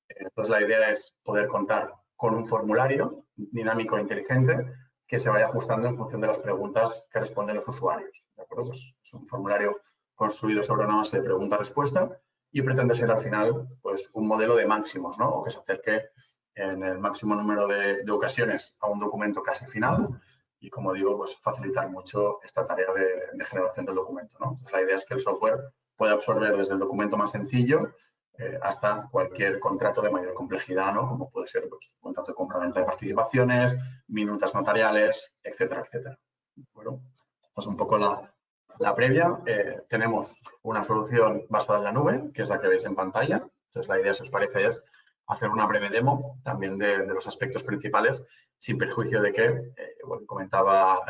Entonces, la idea es poder contar con un formulario dinámico e inteligente que se vaya ajustando en función de las preguntas que responden los usuarios. ¿De acuerdo? Pues es un formulario construido sobre una base de pregunta-respuesta y pretende ser al final pues, un modelo de máximos, ¿no? O que se acerque en el máximo número de ocasiones a un documento casi final y, como digo, pues facilitar mucho esta tarea de generación del documento, ¿no? Entonces, la idea es que el software pueda absorber desde el documento más sencillo hasta cualquier contrato de mayor complejidad, ¿no? Como puede ser pues, contrato de compraventa de participaciones, minutas notariales, etcétera, etcétera. Bueno, esta es un poco la previa. Tenemos una solución basada en la nube, que es la que veis en pantalla. Entonces, la idea, si os parece, es hacer una breve demo también de los aspectos principales, sin perjuicio de que, bueno, comentaba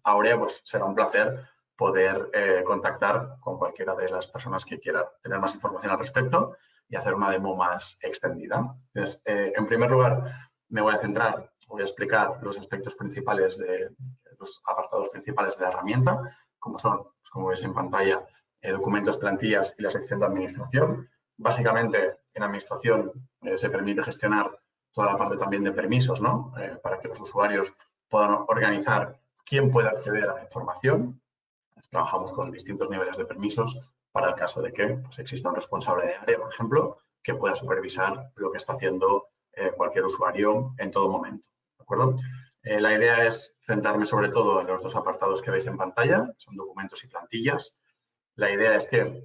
Aurea, pues será un placer poder contactar con cualquiera de las personas que quiera tener más información al respecto y hacer una demo más extendida. Entonces, en primer lugar, me voy a centrar, voy a explicar los aspectos principales los apartados principales de la herramienta, como son, pues, como veis en pantalla, documentos, plantillas y la sección de administración. Básicamente, en administración se permite gestionar toda la parte también de permisos, ¿no? Para que los usuarios puedan organizar quién puede acceder a la información. Trabajamos con distintos niveles de permisos para el caso de que pues, exista un responsable de área, por ejemplo, que pueda supervisar lo que está haciendo cualquier usuario en todo momento. ¿De acuerdo? La idea es centrarme sobre todo en los dos apartados que veis en pantalla, son documentos y plantillas. La idea es que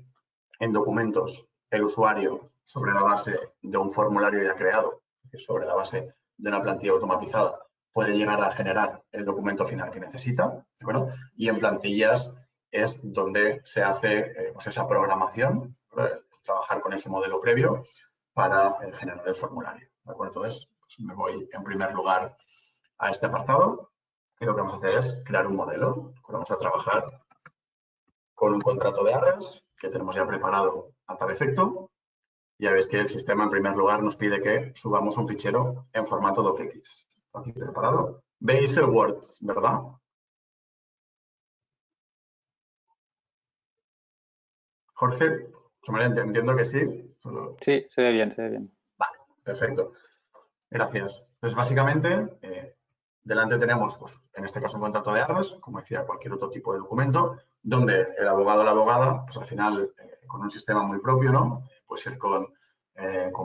en documentos el usuario, sobre la base de un formulario ya creado, sobre la base de una plantilla automatizada, puede llegar a generar el documento final que necesita, ¿de acuerdo? Y en plantillas es donde se hace pues esa programación, trabajar con ese modelo previo para generar el formulario, ¿de acuerdo? Entonces, pues me voy en primer lugar a este apartado y lo que vamos a hacer es crear un modelo. Vamos a trabajar con un contrato de arras que tenemos ya preparado a tal efecto. Ya veis que el sistema en primer lugar nos pide que subamos un fichero en formato docx. Aquí preparado. Veis el Word, ¿verdad? Jorge, entiendo que sí. Sí, se ve bien, se ve bien. Vale, perfecto. Gracias. Entonces, básicamente, delante tenemos, pues, en este caso, un contrato de arras, como decía, cualquier otro tipo de documento, donde el abogado o la abogada, pues al final, con un sistema muy propio, ¿no? Puede ser con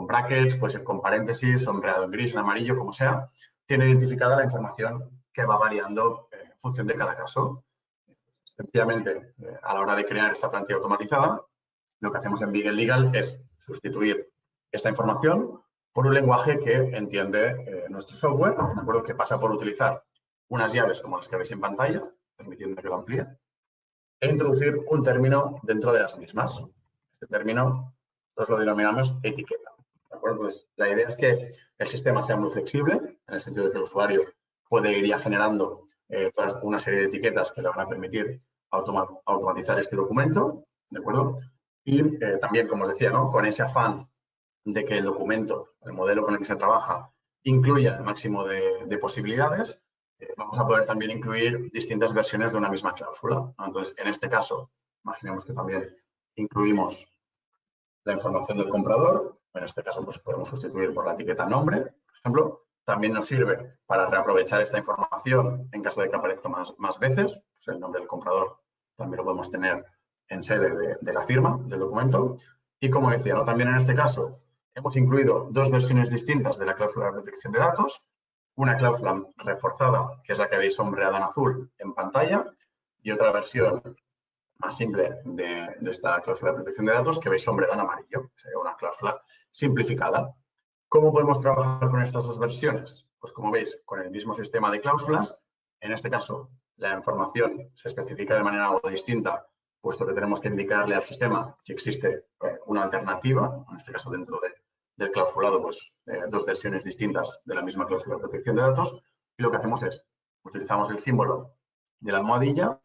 brackets, puede ser con paréntesis, sombreado en gris, en amarillo, como sea, tiene identificada la información que va variando en función de cada caso. Sencillamente, a la hora de crear esta plantilla automatizada, lo que hacemos en Beagle Legal es sustituir esta información por un lenguaje que entiende nuestro software, ¿de acuerdo? Que pasa por utilizar unas llaves como las que veis en pantalla, permitiendo que lo amplíe, e introducir un término dentro de las mismas. Este término nosotros lo denominamos etiqueta, ¿de acuerdo? Entonces, la idea es que el sistema sea muy flexible, en el sentido de que el usuario puede ir ya generando toda una serie de etiquetas que le van a permitir automatizar este documento, ¿de acuerdo? Y también, como os decía, ¿no? Con ese afán de que el documento, el modelo con el que se trabaja, incluya el máximo de posibilidades, vamos a poder también incluir distintas versiones de una misma cláusula, ¿no? Entonces, en este caso, imaginemos que también incluimos la información del comprador. En este caso, pues podemos sustituir por la etiqueta nombre, por ejemplo. También nos sirve para reaprovechar esta información en caso de que aparezca más veces. Pues el nombre del comprador también lo podemos tener en sede de la firma del documento. Y como decía, ¿no? También en este caso hemos incluido dos versiones distintas de la cláusula de protección de datos. Una cláusula reforzada, que es la que veis sombreada en azul en pantalla, y otra versión más simple de esta cláusula de protección de datos que veis sombreada en amarillo. Sería una cláusula simplificada. ¿Cómo podemos trabajar con estas dos versiones? Pues como veis, con el mismo sistema de cláusulas. En este caso, la información se especifica de manera algo distinta, puesto que tenemos que indicarle al sistema que existe una alternativa, en este caso dentro del clausulado, pues dos versiones distintas de la misma cláusula de protección de datos. Y lo que hacemos es, utilizamos el símbolo de la almohadilla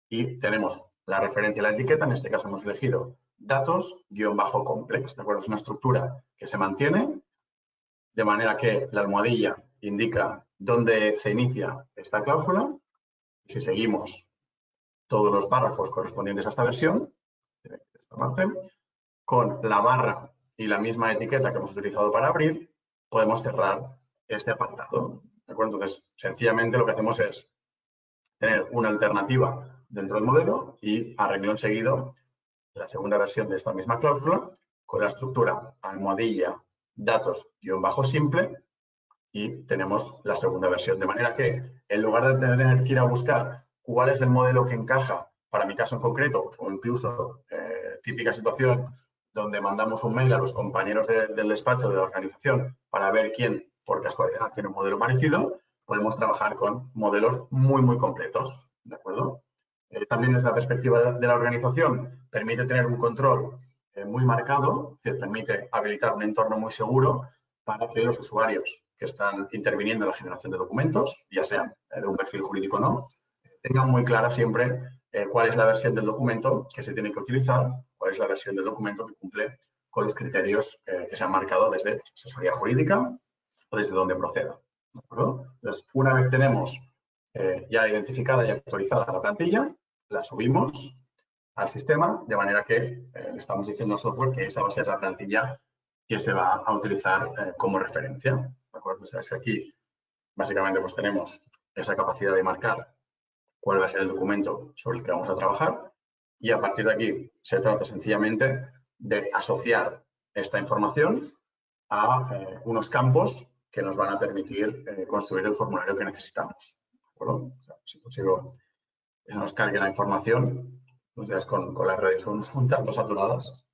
y tenemos la referencia a la etiqueta. En este caso hemos elegido datos-complex, ¿de acuerdo? Es una estructura que se mantiene, de manera que la almohadilla indica dónde se inicia esta cláusula. Y si seguimos todos los párrafos correspondientes a esta versión, de esta parte, con la barra y la misma etiqueta que hemos utilizado para abrir, podemos cerrar este apartado, ¿de acuerdo? Entonces, sencillamente lo que hacemos es tener una alternativa dentro del modelo y a renglón seguido la segunda versión de esta misma cláusula con la estructura almohadilla datos-simple y tenemos la segunda versión. De manera que en lugar de tener que ir a buscar cuál es el modelo que encaja para mi caso en concreto o incluso típica situación donde mandamos un mail a los compañeros del despacho de la organización para ver quién por casualidad tiene un modelo parecido, podemos trabajar con modelos muy completos, ¿de acuerdo? También desde la perspectiva de la organización permite tener un control muy marcado, es decir, permite habilitar un entorno muy seguro para que los usuarios que están interviniendo en la generación de documentos, ya sean de un perfil jurídico o no, tengan muy clara siempre cuál es la versión del documento que se tiene que utilizar, cuál es la versión del documento que cumple con los criterios que se han marcado desde asesoría jurídica o desde donde proceda, ¿de acuerdo? Entonces, una vez tenemos ya identificada y actualizada la plantilla, la subimos al sistema, de manera que le estamos diciendo al software que esa va a ser la plantilla que se va a utilizar como referencia, ¿de acuerdo? O sea, es que aquí básicamente pues tenemos esa capacidad de marcar cuál va a ser el documento sobre el que vamos a trabajar y a partir de aquí se trata sencillamente de asociar esta información a unos campos que nos van a permitir construir el formulario que necesitamos, ¿de acuerdo? O sea, si consigo que nos cargue la información, pues ya es con las redes un tanto saturadas.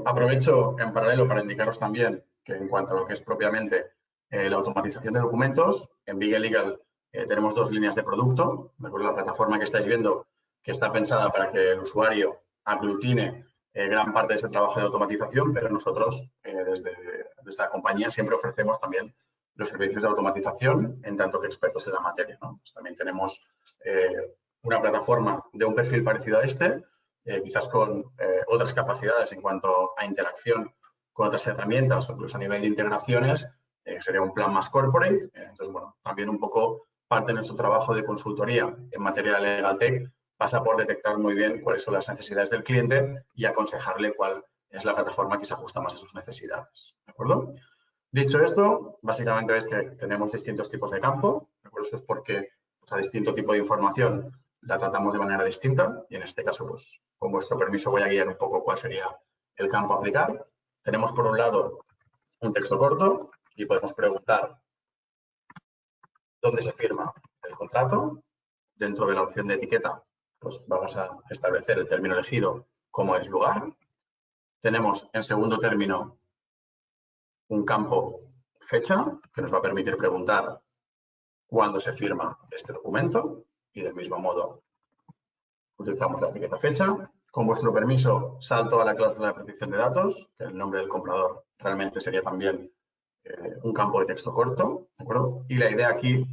Aprovecho en paralelo para indicaros también que en cuanto a lo que es propiamente la automatización de documentos, en Beagle Legal tenemos dos líneas de producto. La plataforma que estáis viendo, que está pensada para que el usuario aglutine gran parte de ese trabajo de automatización, pero nosotros desde la compañía siempre ofrecemos también los servicios de automatización en tanto que expertos en la materia, ¿no? Pues también tenemos una plataforma de un perfil parecido a este, quizás con otras capacidades en cuanto a interacción con otras herramientas o incluso a nivel de integraciones, sería un plan más corporate. Entonces, bueno, también un poco parte de nuestro trabajo de consultoría en materia de Legal Tech pasa por detectar muy bien cuáles son las necesidades del cliente y aconsejarle cuál es la plataforma que se ajusta más a sus necesidades, ¿de acuerdo? Dicho esto, básicamente veis que tenemos distintos tipos de campo, ¿de acuerdo? Esto es porque pues, a distinto tipo de información la tratamos de manera distinta y en este caso, pues, con vuestro permiso voy a guiar un poco cuál sería el campo a aplicar. Tenemos por un lado un texto corto, y podemos preguntar dónde se firma el contrato. Dentro de la opción de etiqueta, pues vamos a establecer el término elegido como es lugar. Tenemos en segundo término un campo fecha que nos va a permitir preguntar cuándo se firma este documento y del mismo modo utilizamos la etiqueta fecha. Con vuestro permiso salto a la cláusula de protección de datos, que el nombre del comprador realmente sería también un campo de texto corto, ¿de acuerdo? Y la idea aquí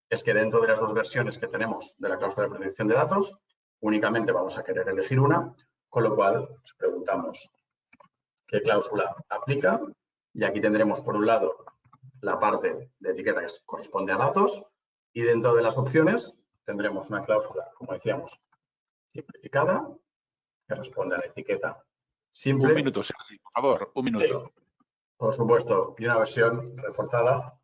es que dentro de las dos versiones que tenemos de la cláusula de protección de datos, únicamente vamos a querer elegir una, con lo cual nos preguntamos qué cláusula aplica y aquí tendremos por un lado la parte de etiqueta que corresponde a datos y dentro de las opciones tendremos una cláusula, como decíamos, simplificada que responde a la etiqueta simple. Un minuto, Sergi, por favor, un minuto. Sí, por supuesto, y una versión reforzada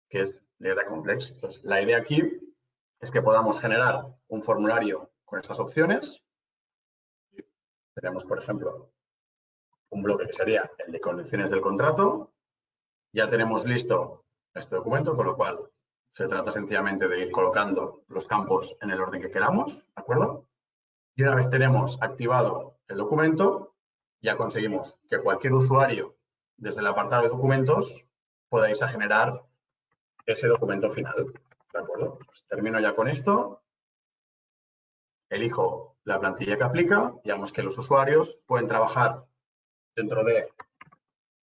que es Data Complex. Entonces, la idea aquí es que podamos generar un formulario con estas opciones. Tenemos, por ejemplo, un bloque que sería el de condiciones del contrato. Ya tenemos listo este documento, con lo cual se trata sencillamente de ir colocando los campos en el orden que queramos, ¿de acuerdo? Y una vez tenemos activado el documento, ya conseguimos que cualquier usuario, desde el apartado de documentos, podáis generar ese documento final, ¿de acuerdo? Pues termino ya con esto. Elijo la plantilla que aplica. Digamos que los usuarios pueden trabajar dentro de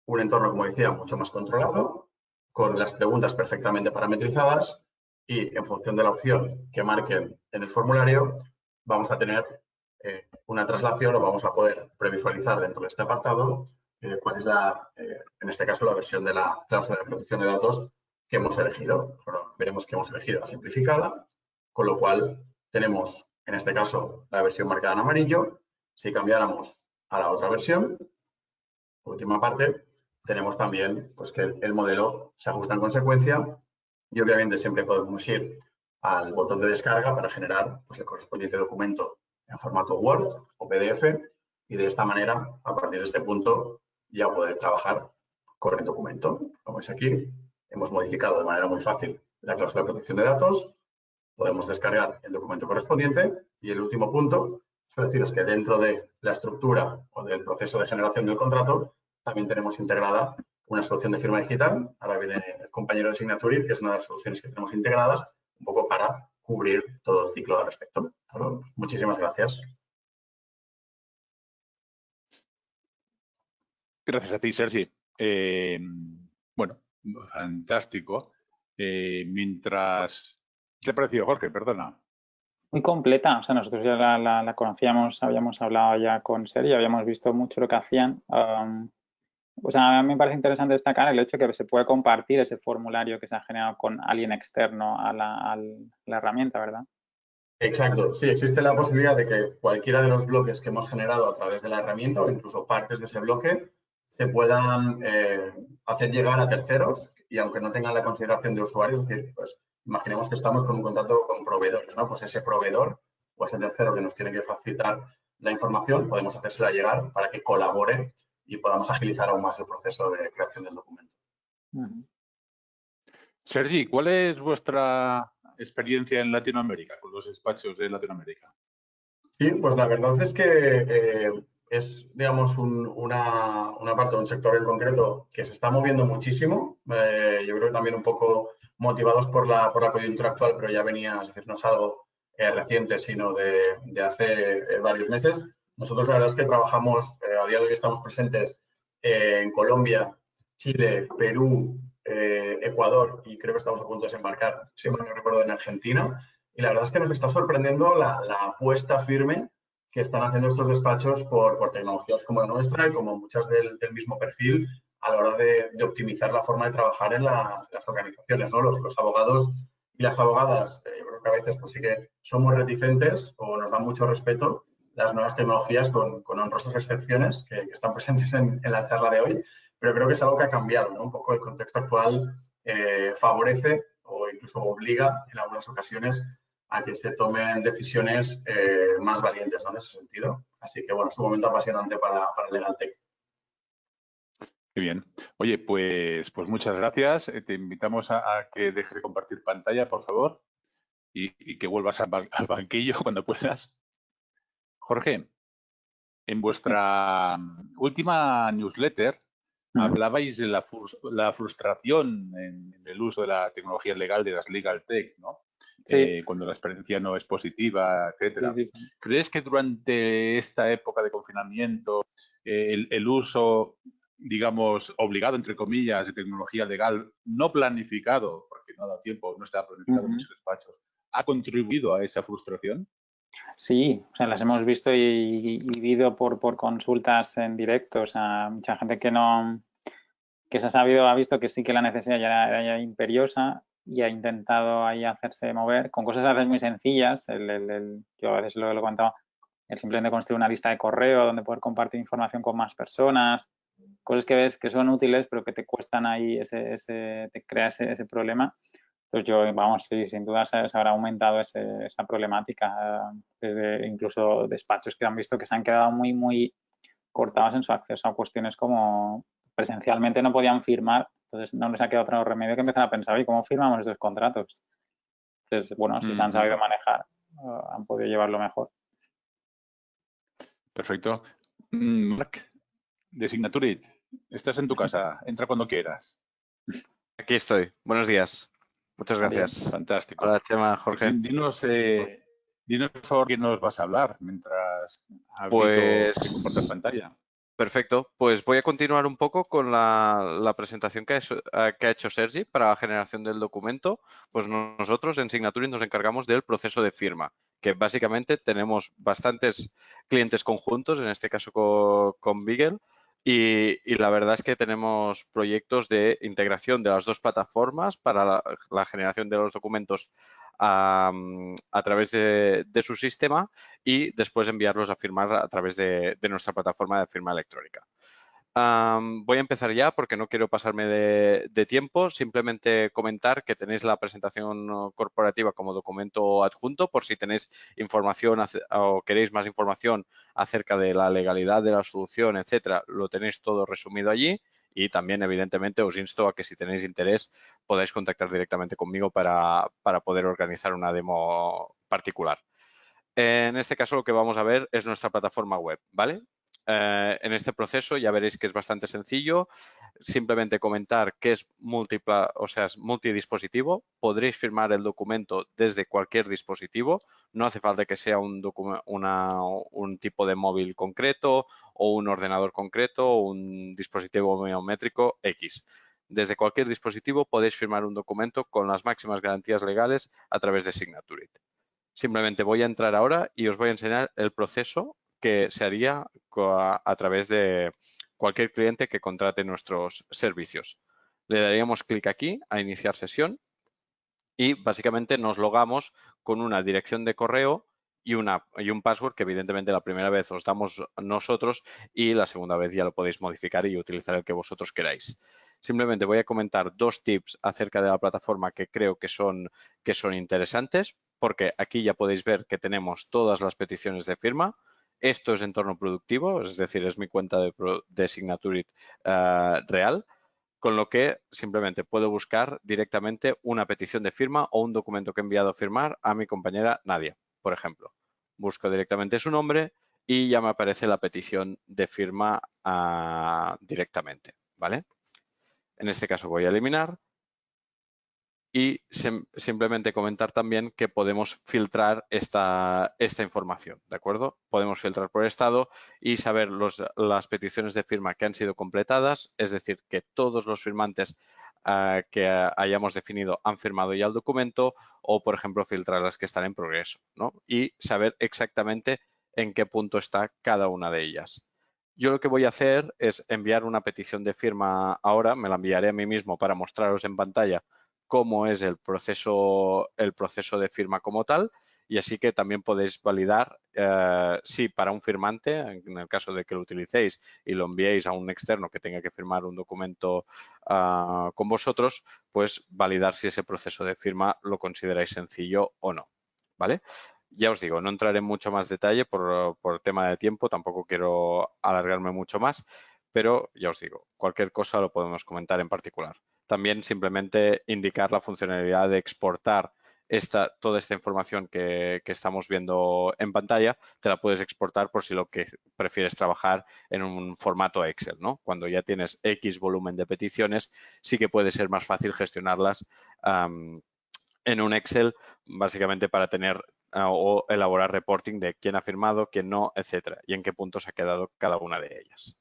un entorno, como decía, mucho más controlado, con las preguntas perfectamente parametrizadas y en función de la opción que marquen en el formulario, vamos a tener una traslación o vamos a poder previsualizar dentro de este apartado cuál es en este caso, la versión de la cláusula de protección de datos que hemos elegido. Bueno, veremos que hemos elegido la simplificada, con lo cual tenemos, en este caso, la versión marcada en amarillo. Si cambiáramos a la otra versión, última parte, tenemos también pues, que el modelo se ajusta en consecuencia y obviamente siempre podemos ir al botón de descarga para generar pues, el correspondiente documento en formato Word o PDF y de esta manera, a partir de este punto, ya poder trabajar con el documento. Como veis aquí, hemos modificado de manera muy fácil la cláusula de protección de datos, podemos descargar el documento correspondiente y el último punto es deciros que dentro de la estructura o del proceso de generación del contrato también tenemos integrada una solución de firma digital. Ahora viene el compañero de Signaturit, que es una de las soluciones que tenemos integradas un poco para cubrir todo el ciclo al respecto. Bueno, muchísimas gracias. Gracias a ti, Sergi. Bueno, fantástico. Mientras... ¿Qué te ha parecido, Jorge? Perdona. Muy completa. O sea, nosotros ya la conocíamos, habíamos hablado ya con Sergi, habíamos visto mucho lo que hacían. O sea, a mí me parece interesante destacar el hecho de que se puede compartir ese formulario que se ha generado con alguien externo a la herramienta, ¿verdad? Exacto, sí, existe la posibilidad de que cualquiera de los bloques que hemos generado a través de la herramienta o incluso partes de ese bloque se puedan hacer llegar a terceros y aunque no tengan la consideración de usuarios, es decir, pues imaginemos que estamos con un contrato con proveedores, ¿no? Pues ese proveedor o ese tercero que nos tiene que facilitar la información, podemos hacérsela llegar para que colabore y podamos agilizar aún más el proceso de creación del documento. Sergi, ¿cuál es vuestra experiencia en Latinoamérica, con los despachos de Latinoamérica? Sí, pues la verdad es que es, digamos, una parte de un sector en concreto que se está moviendo muchísimo. Yo creo que también un poco motivados por la coyuntura actual, pero ya venía, es decir, no es algo reciente, sino de hace varios meses.Nosotros la verdad es que trabajamos, a día de hoy estamos presentes en Colombia, Chile, Perú, Ecuador y creo que estamos a punto de desembarcar, si mal no recuerdo, en Argentina. Y la verdad es que nos está sorprendiendo la apuesta firme que están haciendo estos despachos por tecnologías como la nuestra y como muchas del mismo perfil a la hora de optimizar la forma de trabajar en las organizaciones, ¿no? Los abogados y las abogadas, yo creo que a veces pues sí que somos reticentes o nos dan mucho respeto las nuevas tecnologías con honrosas excepciones que están presentes en la charla de hoy, pero creo que es algo que ha cambiado, ¿no? Un poco el contexto actual favorece o incluso obliga en algunas ocasiones a que se tomen decisiones más valientes, ¿no? En ese sentido. Así que, bueno, es un momento apasionante para el LegalTech. Qué bien. Oye, pues muchas gracias. Te invitamos a que dejes de compartir pantalla, por favor, y que vuelvas al banquillo cuando puedas. Jorge, en vuestra última newsletter hablabais de la frustración en el uso de la tecnología legal, de las legal tech, ¿no? Sí. Cuando la experiencia no es positiva, etcétera. Sí, sí, sí. ¿Crees que durante esta época de confinamiento el uso, digamos, obligado, entre comillas, de tecnología legal no planificado, porque no ha dado tiempo, no está planificado en muchos despachos, ha contribuido a esa frustración? Sí, o sea, las hemos visto y vivido por consultas en directo. O sea, mucha gente que se ha sabido, ha visto que sí que la necesidad ya era ya imperiosa y ha intentado ahí hacerse mover con cosas a veces muy sencillas. Yo a veces lo he comentado, el simplemente construir una lista de correo donde poder compartir información con más personas, cosas que ves que son útiles pero que te cuestan ahí, te crea ese problema. Entonces yo, vamos, sí, sin duda se habrá aumentado esa problemática, desde incluso despachos que han visto que se han quedado muy cortados en su acceso a cuestiones como presencialmente no podían firmar, entonces no les ha quedado otro remedio que empezar a pensar, ¿y cómo firmamos estos contratos? Entonces, bueno, si se han sabido manejar, han podido llevarlo mejor. Perfecto. Marc, de Signaturit, estás en tu casa, entra cuando quieras. Aquí estoy. Buenos días. Muchas gracias. Fantástico. Hola, Chema, Jorge. Dinos, por favor, qué nos vas a hablar mientras Pues que compartas pantalla. perfecto. Pues voy a continuar un poco con la presentación que ha hecho Sergi para la generación del documento. Pues nosotros en Signaturit nos encargamos del proceso de firma, que básicamente tenemos bastantes clientes conjuntos, en este caso con Beagle. Y la verdad es que tenemos proyectos de integración de las dos plataformas para la generación de los documentos a través de su sistema y después enviarlos a firmar a través de nuestra plataforma de firma electrónica. Voy a empezar ya porque no quiero pasarme de tiempo. Simplemente comentar que tenéis la presentación corporativa como documento adjunto por si tenéis información o queréis más información acerca de la legalidad de la solución, etcétera. Lo tenéis todo resumido allí y también, evidentemente, os insto a que si tenéis interés podáis contactar directamente conmigo para poder organizar una demo particular. En este caso lo que vamos a ver es nuestra plataforma web, ¿vale? En este proceso ya veréis que es bastante sencillo. Simplemente comentar que es es multidispositivo. Podréis firmar el documento desde cualquier dispositivo. No hace falta que sea un tipo de móvil concreto o un ordenador concreto o un dispositivo biométrico X. Desde cualquier dispositivo podéis firmar un documento con las máximas garantías legales a través de Signaturit. Simplemente voy a entrar ahora y os voy a enseñar el proceso que se haría a través de cualquier cliente que contrate nuestros servicios. Le daríamos clic aquí a iniciar sesión y básicamente nos logamos con una dirección de correo y un password que evidentemente la primera vez os damos nosotros y la segunda vez ya lo podéis modificar y utilizar el que vosotros queráis. Simplemente voy a comentar dos tips acerca de la plataforma que creo que son interesantes, porque aquí ya podéis ver que tenemos todas las peticiones de firma. Esto es entorno productivo, es decir, es mi cuenta de Signaturit real, con lo que simplemente puedo buscar directamente una petición de firma o un documento que he enviado a firmar a mi compañera Nadia, por ejemplo. Busco directamente su nombre y ya me aparece la petición de firma directamente, ¿vale? En este caso voy a eliminar y simplemente comentar también que podemos filtrar esta información, ¿de acuerdo? Podemos filtrar por estado y saber las peticiones de firma que han sido completadas, es decir, que todos los firmantes que hayamos definido han firmado ya el documento o, por ejemplo, filtrar las que están en progreso, ¿no? Y saber exactamente en qué punto está cada una de ellas. Yo lo que voy a hacer es enviar una petición de firma ahora, me la enviaré a mí mismo para mostraros en pantalla cómo es el proceso de firma como tal y así que también podéis validar si para un firmante, en el caso de que lo utilicéis y lo enviéis a un externo que tenga que firmar un documento con vosotros, pues validar si ese proceso de firma lo consideráis sencillo o no, ¿vale? Ya os digo, no entraré en mucho más detalle por tema de tiempo, tampoco quiero alargarme mucho más, pero ya os digo, cualquier cosa lo podemos comentar en particular. También simplemente indicar la funcionalidad de exportar toda esta información que estamos viendo en pantalla, te la puedes exportar por si lo que prefieres trabajar en un formato Excel, ¿no? Cuando ya tienes X volumen de peticiones, sí que puede ser más fácil gestionarlas en un Excel, básicamente para tener o elaborar reporting de quién ha firmado, quién no, etcétera, y en qué puntos ha quedado cada una de ellas.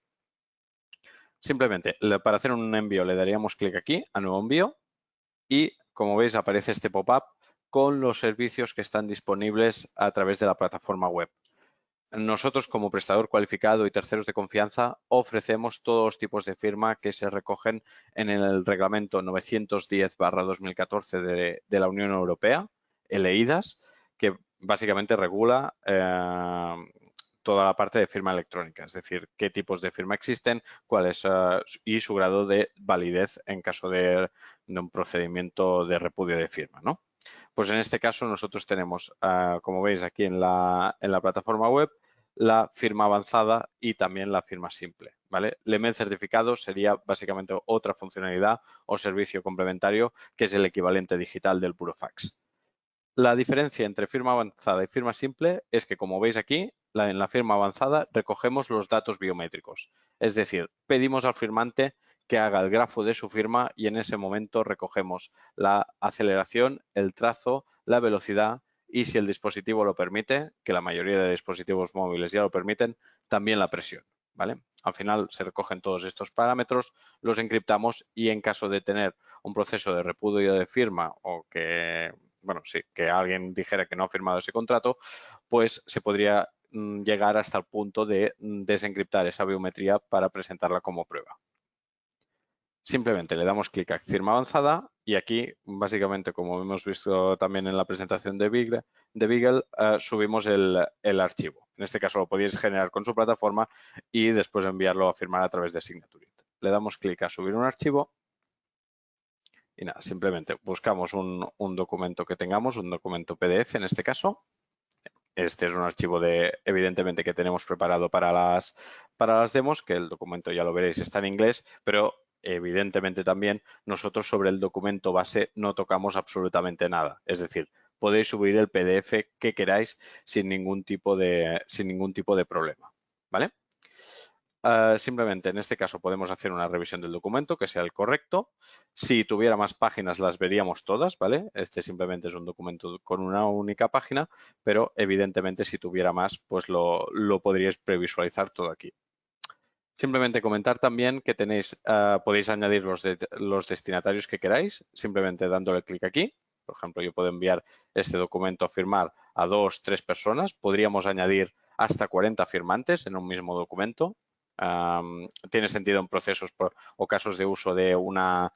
Simplemente, para hacer un envío le daríamos clic aquí, a nuevo envío, y como veis aparece este pop-up con los servicios que están disponibles a través de la plataforma web. Nosotros, como prestador cualificado y terceros de confianza, ofrecemos todos los tipos de firma que se recogen en el reglamento 910/2014 de la Unión Europea, el eIDAS, que básicamente regula toda la parte de firma electrónica, es decir, qué tipos de firma existen, cuáles y su grado de validez en caso de un procedimiento de repudio de firma, ¿no? Pues en este caso nosotros tenemos, como veis aquí en la plataforma web, la firma avanzada y también la firma simple, ¿vale? El email certificado sería básicamente otra funcionalidad o servicio complementario que es el equivalente digital del burofax. La diferencia entre firma avanzada y firma simple es que, como veis aquí, en la firma avanzada recogemos los datos biométricos. Es decir, pedimos al firmante que haga el grafo de su firma y en ese momento recogemos la aceleración, el trazo, la velocidad y, si el dispositivo lo permite, que la mayoría de dispositivos móviles ya lo permiten, también la presión, ¿vale? Al final se recogen todos estos parámetros, los encriptamos y en caso de tener un proceso de repudio de firma o que, bueno, sí, que alguien dijera que no ha firmado ese contrato, pues se podría llegar hasta el punto de desencriptar esa biometría para presentarla como prueba. Simplemente le damos clic a firma avanzada y aquí, básicamente, como hemos visto también en la presentación de Beagle, subimos el archivo. En este caso lo podéis generar con su plataforma y después enviarlo a firmar a través de Signaturit. Le damos clic a subir un archivo y nada, simplemente buscamos un documento que tengamos, un documento PDF en este caso. Este es un archivo evidentemente, que tenemos preparado para las demos, que el documento ya lo veréis, está en inglés, pero evidentemente también nosotros sobre el documento base no tocamos absolutamente nada. Es decir, podéis subir el PDF que queráis sin ningún tipo de problema, ¿vale? Simplemente en este caso podemos hacer una revisión del documento que sea el correcto. Si tuviera más páginas las veríamos todas, ¿vale? Este simplemente es un documento con una única página, pero evidentemente si tuviera más, pues lo podríais previsualizar todo aquí. Simplemente comentar también que podéis añadir los destinatarios que queráis, simplemente dándole clic aquí. Por ejemplo, yo puedo enviar este documento a firmar a 2 o 3 personas. Podríamos añadir hasta 40 firmantes en un mismo documento. Tiene sentido en procesos o casos de uso de una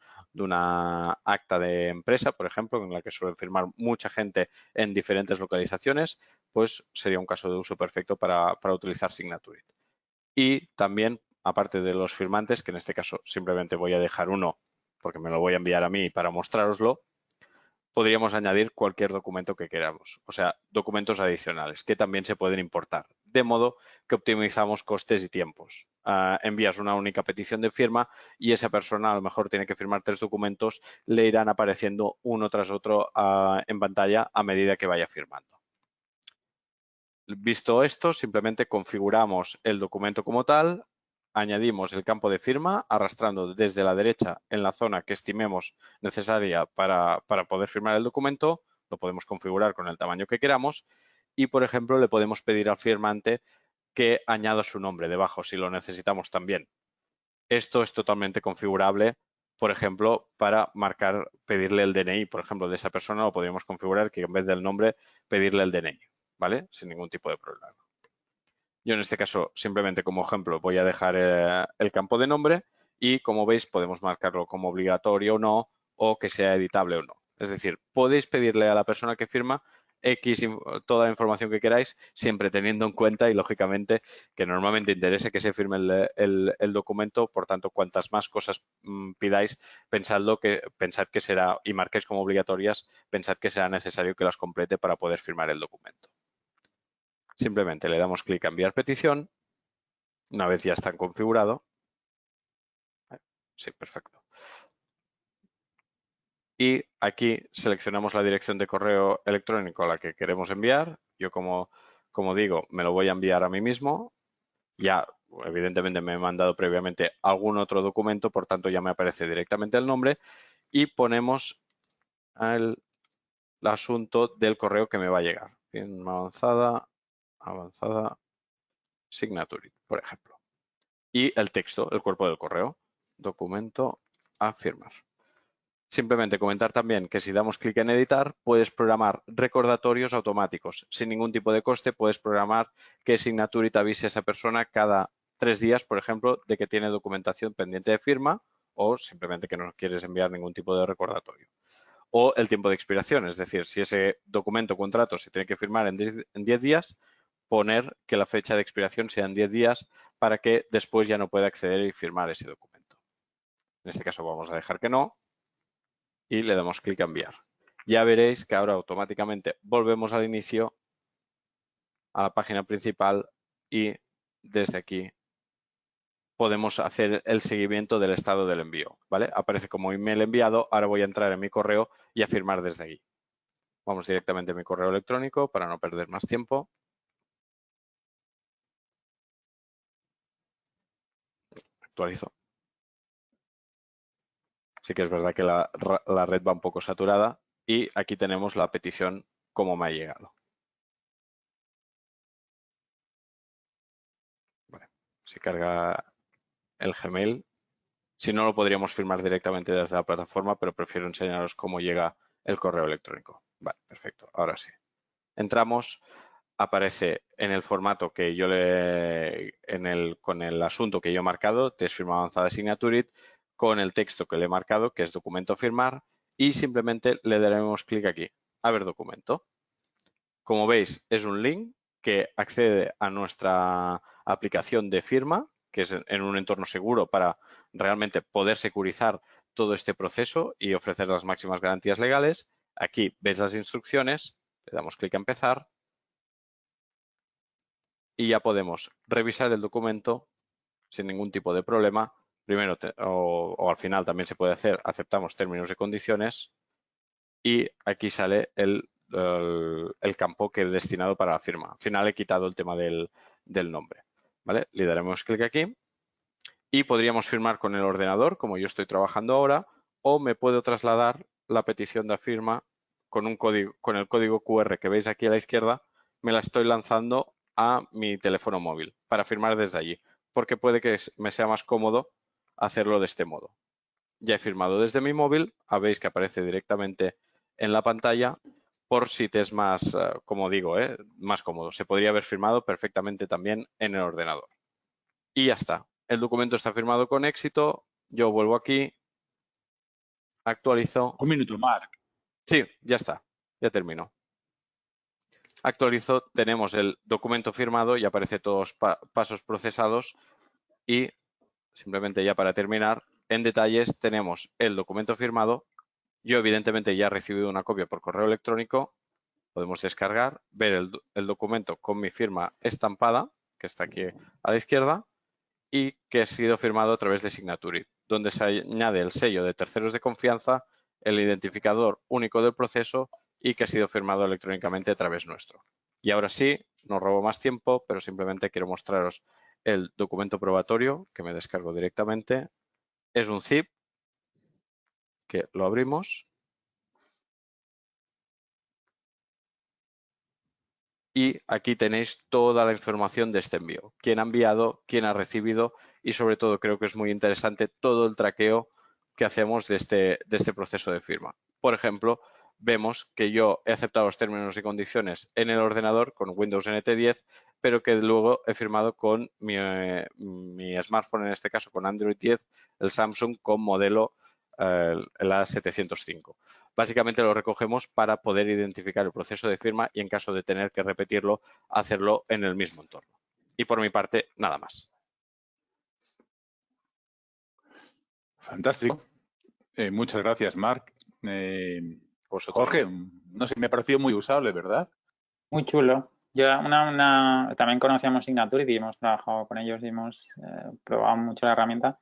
acta de empresa, por ejemplo, en la que suelen firmar mucha gente en diferentes localizaciones, pues sería un caso de uso perfecto para utilizar Signaturit. Y también, aparte de los firmantes, que en este caso simplemente voy a dejar uno porque me lo voy a enviar a mí para mostrároslo, podríamos añadir cualquier documento que queramos, o sea, documentos adicionales que también se pueden importar, de modo que optimizamos costes y tiempos. Envías una única petición de firma y esa persona a lo mejor tiene que firmar 3 documentos, le irán apareciendo uno tras otro en pantalla a medida que vaya firmando. Visto esto, simplemente configuramos el documento como tal, añadimos el campo de firma arrastrando desde la derecha en la zona que estimemos necesaria para poder firmar el documento. Lo podemos configurar con el tamaño que queramos y, por ejemplo, le podemos pedir al firmante que añada su nombre debajo si lo necesitamos también. Esto es totalmente configurable, por ejemplo, para pedirle el DNI, por ejemplo, de esa persona. Lo podríamos configurar que en vez del nombre pedirle el DNI, ¿vale? Sin ningún tipo de problema. Yo en este caso, simplemente como ejemplo, voy a dejar el campo de nombre y, como veis, podemos marcarlo como obligatorio o no, o que sea editable o no. Es decir, podéis pedirle a la persona que firma toda la información que queráis, siempre teniendo en cuenta y, lógicamente, que normalmente interese que se firme el documento. Por tanto, cuantas más cosas pidáis, pensad que será, y marquéis como obligatorias, pensad que será necesario que las complete para poder firmar el documento. Simplemente le damos clic a enviar petición. Una vez ya está configurado, Sí, perfecto. Y aquí seleccionamos la dirección de correo electrónico a la que queremos enviar. Yo, como digo, me lo voy a enviar a mí mismo. Ya, evidentemente, me he mandado previamente algún otro documento, por tanto, ya me aparece directamente el nombre. Y ponemos el asunto del correo que me va a llegar. Firma avanzada, signature, por ejemplo. Y el texto, el cuerpo del correo. Documento a firmar. Simplemente comentar también que si damos clic en editar, puedes programar recordatorios automáticos. Sin ningún tipo de coste, puedes programar que Signature te avise a esa persona cada 3 días, por ejemplo, de que tiene documentación pendiente de firma o simplemente que no quieres enviar ningún tipo de recordatorio. O el tiempo de expiración, es decir, si ese documento o contrato se tiene que firmar en 10 días, poner que la fecha de expiración sea en 10 días para que después ya no pueda acceder y firmar ese documento. En este caso vamos a dejar que no. Y le damos clic a enviar. Ya veréis que ahora automáticamente volvemos al inicio, a la página principal y desde aquí podemos hacer el seguimiento del estado del envío. ¿Vale? Aparece como email enviado. Ahora voy a entrar en mi correo y a firmar desde aquí. Vamos directamente a mi correo electrónico para no perder más tiempo. Actualizo. Sí que es verdad que la red va un poco saturada y aquí tenemos la petición como me ha llegado. Vale. Se carga el Gmail. Si no, lo podríamos firmar directamente desde la plataforma, pero prefiero enseñaros cómo llega el correo electrónico. Vale, perfecto. Ahora sí. Entramos, aparece en el formato que yo con el asunto que yo he marcado, test firma avanzada signature, con el texto que le he marcado, que es documento firmar, y simplemente le daremos clic aquí, a ver documento. Como veis, es un link que accede a nuestra aplicación de firma, que es en un entorno seguro para realmente poder securizar todo este proceso y ofrecer las máximas garantías legales. Aquí ves las instrucciones, le damos clic a empezar y ya podemos revisar el documento sin ningún tipo de problema. Primero o al final también se puede hacer, aceptamos términos y condiciones y aquí sale el campo que es destinado para la firma. Al final he quitado el tema del nombre. ¿Vale? Le daremos clic aquí y podríamos firmar con el ordenador, como yo estoy trabajando ahora, o me puedo trasladar la petición de firma con el código QR que veis aquí a la izquierda, me la estoy lanzando a mi teléfono móvil para firmar desde allí, porque puede que me sea más cómodo hacerlo de este modo. Ya he firmado desde mi móvil, veis que aparece directamente en la pantalla, por si te es más, como digo, más cómodo. Se podría haber firmado perfectamente también en el ordenador. Y ya está. El documento está firmado con éxito. Yo vuelvo aquí, actualizo. Un minuto, Marc. Sí, ya está. Ya termino. Actualizo, tenemos el documento firmado y aparece todos pasos procesados. Y simplemente ya para terminar, en detalles tenemos el documento firmado. Yo evidentemente ya he recibido una copia por correo electrónico. Podemos descargar, ver el documento con mi firma estampada, que está aquí a la izquierda, y que ha sido firmado a través de Signature, donde se añade el sello de terceros de confianza, el identificador único del proceso y que ha sido firmado electrónicamente a través nuestro. Y ahora sí, no robo más tiempo, pero simplemente quiero mostraros el documento probatorio que me descargo directamente. Es un zip que lo abrimos. Y aquí tenéis toda la información de este envío. Quién ha enviado, quién ha recibido y sobre todo creo que es muy interesante todo el traqueo que hacemos de este proceso de firma. Por ejemplo, vemos que yo he aceptado los términos y condiciones en el ordenador con Windows NT 10, pero que luego he firmado con mi smartphone, en este caso con Android 10, el Samsung con modelo el A705. Básicamente lo recogemos para poder identificar el proceso de firma y en caso de tener que repetirlo, hacerlo en el mismo entorno. Y por mi parte, nada más. Fantástico. Muchas gracias, Marc. Jorge, no sé, me ha parecido muy usable, ¿verdad? Muy chulo. Yo también conocíamos Signature y hemos trabajado con ellos y hemos probado mucho la herramienta.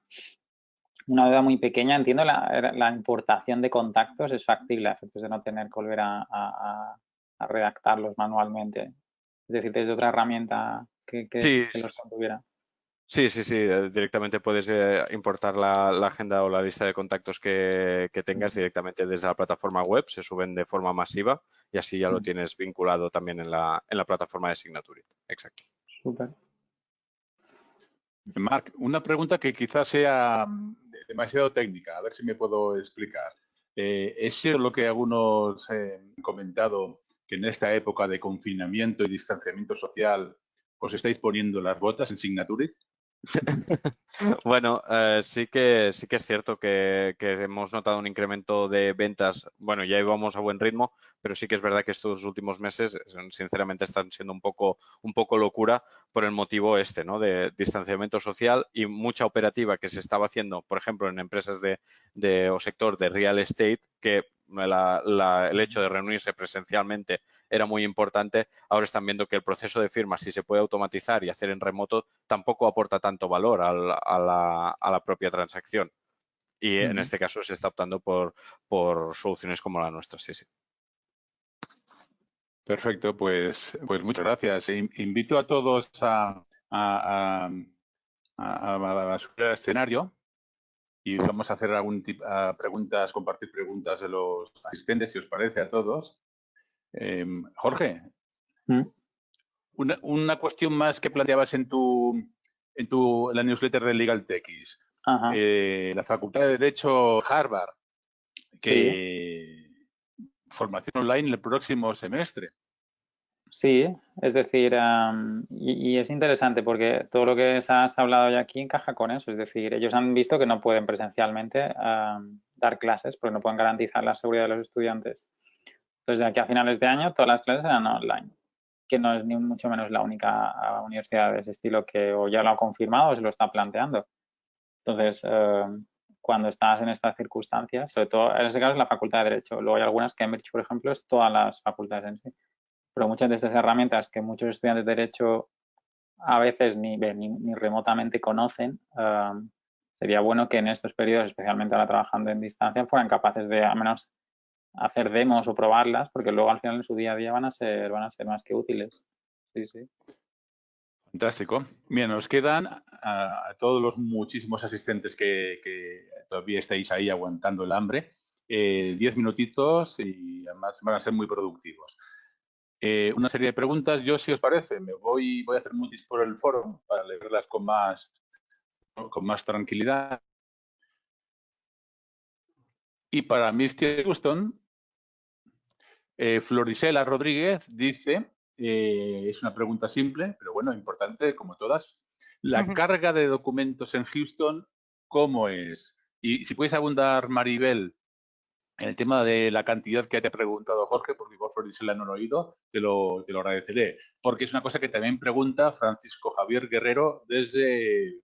una duda muy pequeña. Entiendo la importación de contactos es factible a efectos de no tener que volver a redactarlos manualmente. Es decir, desde otra herramienta que Sí, los contuviera. sí, directamente puedes importar la agenda o la lista de contactos que tengas directamente desde la plataforma web, se suben de forma masiva y así ya lo tienes vinculado también en la plataforma de Signaturit. Exacto. Súper. Marc, una pregunta que quizás sea demasiado técnica, a ver si me puedo explicar. ¿Es cierto lo que algunos han comentado, que en esta época de confinamiento y distanciamiento social os estáis poniendo las botas en Signaturit? Bueno, sí que es cierto que hemos notado un incremento de ventas. Bueno, ya íbamos a buen ritmo, pero sí que es verdad que estos últimos meses, sinceramente, están siendo un poco locura por el motivo ¿no? De distanciamiento social y mucha operativa que se estaba haciendo, por ejemplo, en empresas o sector de real estate, que el hecho de reunirse presencialmente era muy importante. Ahora están viendo que el proceso de firma, si se puede automatizar y hacer en remoto, tampoco aporta tanto valor a la propia transacción. Y en este caso se está optando por soluciones como la nuestra, sí. Perfecto, pues muchas gracias. Invito a todos a subir al escenario y vamos a hacer preguntas, compartir preguntas de los asistentes, si os parece, a todos. Jorge, una cuestión más que planteabas en la newsletter de LegalTechis. La Facultad de Derecho Harvard, que formación online el próximo semestre. Sí, es decir, y es interesante porque todo lo que has hablado ya aquí encaja con eso. Es decir, ellos han visto que no pueden presencialmente dar clases porque no pueden garantizar la seguridad de los estudiantes. Entonces, de aquí a finales de año, todas las clases serán online, que no es ni mucho menos la única universidad de ese estilo que o ya lo ha confirmado o se lo está planteando. Entonces, cuando estás en estas circunstancias, sobre todo en ese caso es la Facultad de Derecho. Luego hay algunas, Cambridge, por ejemplo, es todas las facultades en sí. Pero muchas de estas herramientas que muchos estudiantes de Derecho a veces ni remotamente conocen, sería bueno que en estos periodos, especialmente ahora trabajando en distancia, fueran capaces de al menos hacer demos o probarlas, porque luego al final en su día a día van a ser más que útiles. Sí, sí. Fantástico. Bien, nos quedan a todos los muchísimos asistentes que todavía estáis ahí aguantando el hambre, 10 minutitos y además van a ser muy productivos. Una serie de preguntas, yo si os parece, voy a hacer mutis por el foro para leerlas con más tranquilidad. Y para Mr. Houston, Florisela Rodríguez dice, es una pregunta simple, pero bueno, importante como todas. La carga de documentos en Houston, ¿cómo es? Y si puedes abundar, Maribel, en el tema de la cantidad que te ha preguntado Jorge, porque igual Florisela no lo he oído, te lo agradeceré. Porque es una cosa que también pregunta Francisco Javier Guerrero desde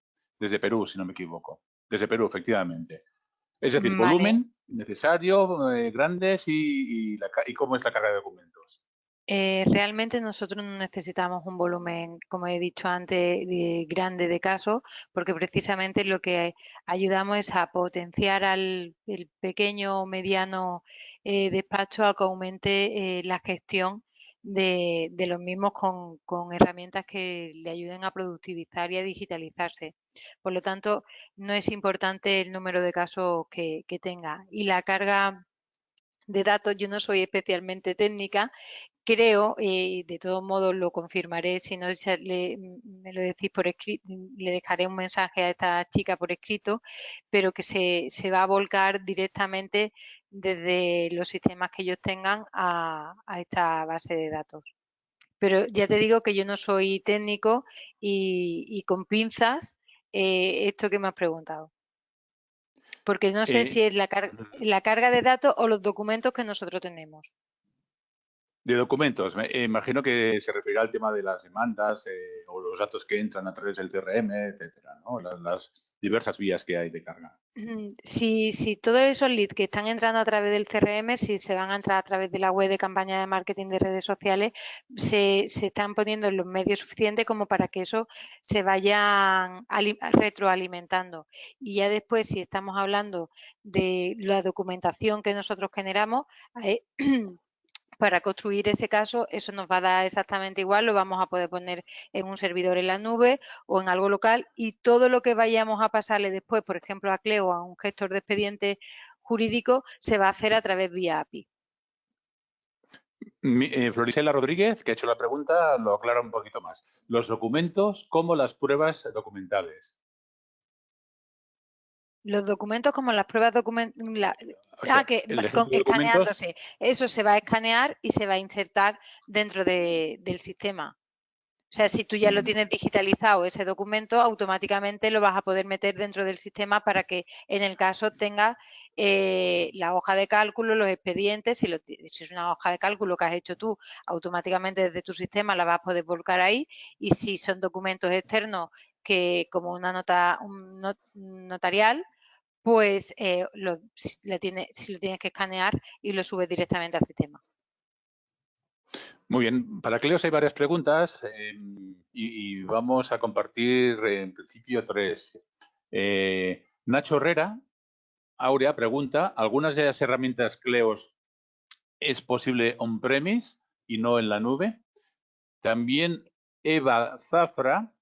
Perú, si no me equivoco. Desde Perú, efectivamente. Es decir, Vale. volumen necesario, grandes y cómo es la carga de documentos. Realmente nosotros no necesitamos un volumen, como he dicho antes, grande de casos, porque precisamente lo que ayudamos es a potenciar el pequeño o mediano despacho a que aumente la gestión de los mismos con herramientas que le ayuden a productivizar y a digitalizarse. Por lo tanto, no es importante el número de casos que tenga. Y la carga de datos, yo no soy especialmente técnica. Creo, de todos modos lo confirmaré, si no me lo decís por escrito, le dejaré un mensaje a esta chica por escrito, pero que se va a volcar directamente desde los sistemas que ellos tengan a esta base de datos. Pero ya te digo que yo no soy técnico y con pinzas esto que me has preguntado. Porque no sé si es la carga de datos o los documentos que nosotros tenemos. De documentos, me imagino que se referirá al tema de las demandas o los datos que entran a través del CRM, etcétera, ¿no? Las diversas vías que hay de carga. Si todos esos leads que están entrando a través del CRM, si se van a entrar a través de la web de campaña de marketing de redes sociales, se están poniendo en los medios suficientes como para que eso se vayan retroalimentando. Y ya después, si estamos hablando de la documentación que nosotros generamos, para construir ese caso, eso nos va a dar exactamente igual, lo vamos a poder poner en un servidor en la nube o en algo local, y todo lo que vayamos a pasarle después, por ejemplo, a Cleo o a un gestor de expediente jurídico, se va a hacer a través vía API. Florisela Rodríguez, que ha hecho la pregunta, lo aclara un poquito más. Los documentos como las pruebas documentales. Los documentos como las pruebas documentales, documentos, escaneándose, eso se va a escanear y se va a insertar dentro del sistema. O sea, si tú ya lo tienes digitalizado ese documento, automáticamente lo vas a poder meter dentro del sistema para que en el caso tengas la hoja de cálculo, los expedientes. Si es una hoja de cálculo que has hecho tú, automáticamente desde tu sistema la vas a poder volcar ahí. Y si son documentos externos, que como una nota notarial, pues si lo tienes que escanear y lo subes directamente al sistema. Muy bien, para Cleo hay varias preguntas y vamos a compartir en principio 3. Nacho Herrera, Aurea, pregunta, ¿algunas de las herramientas Cleos es posible on-premise y no en la nube? También Eva Zafra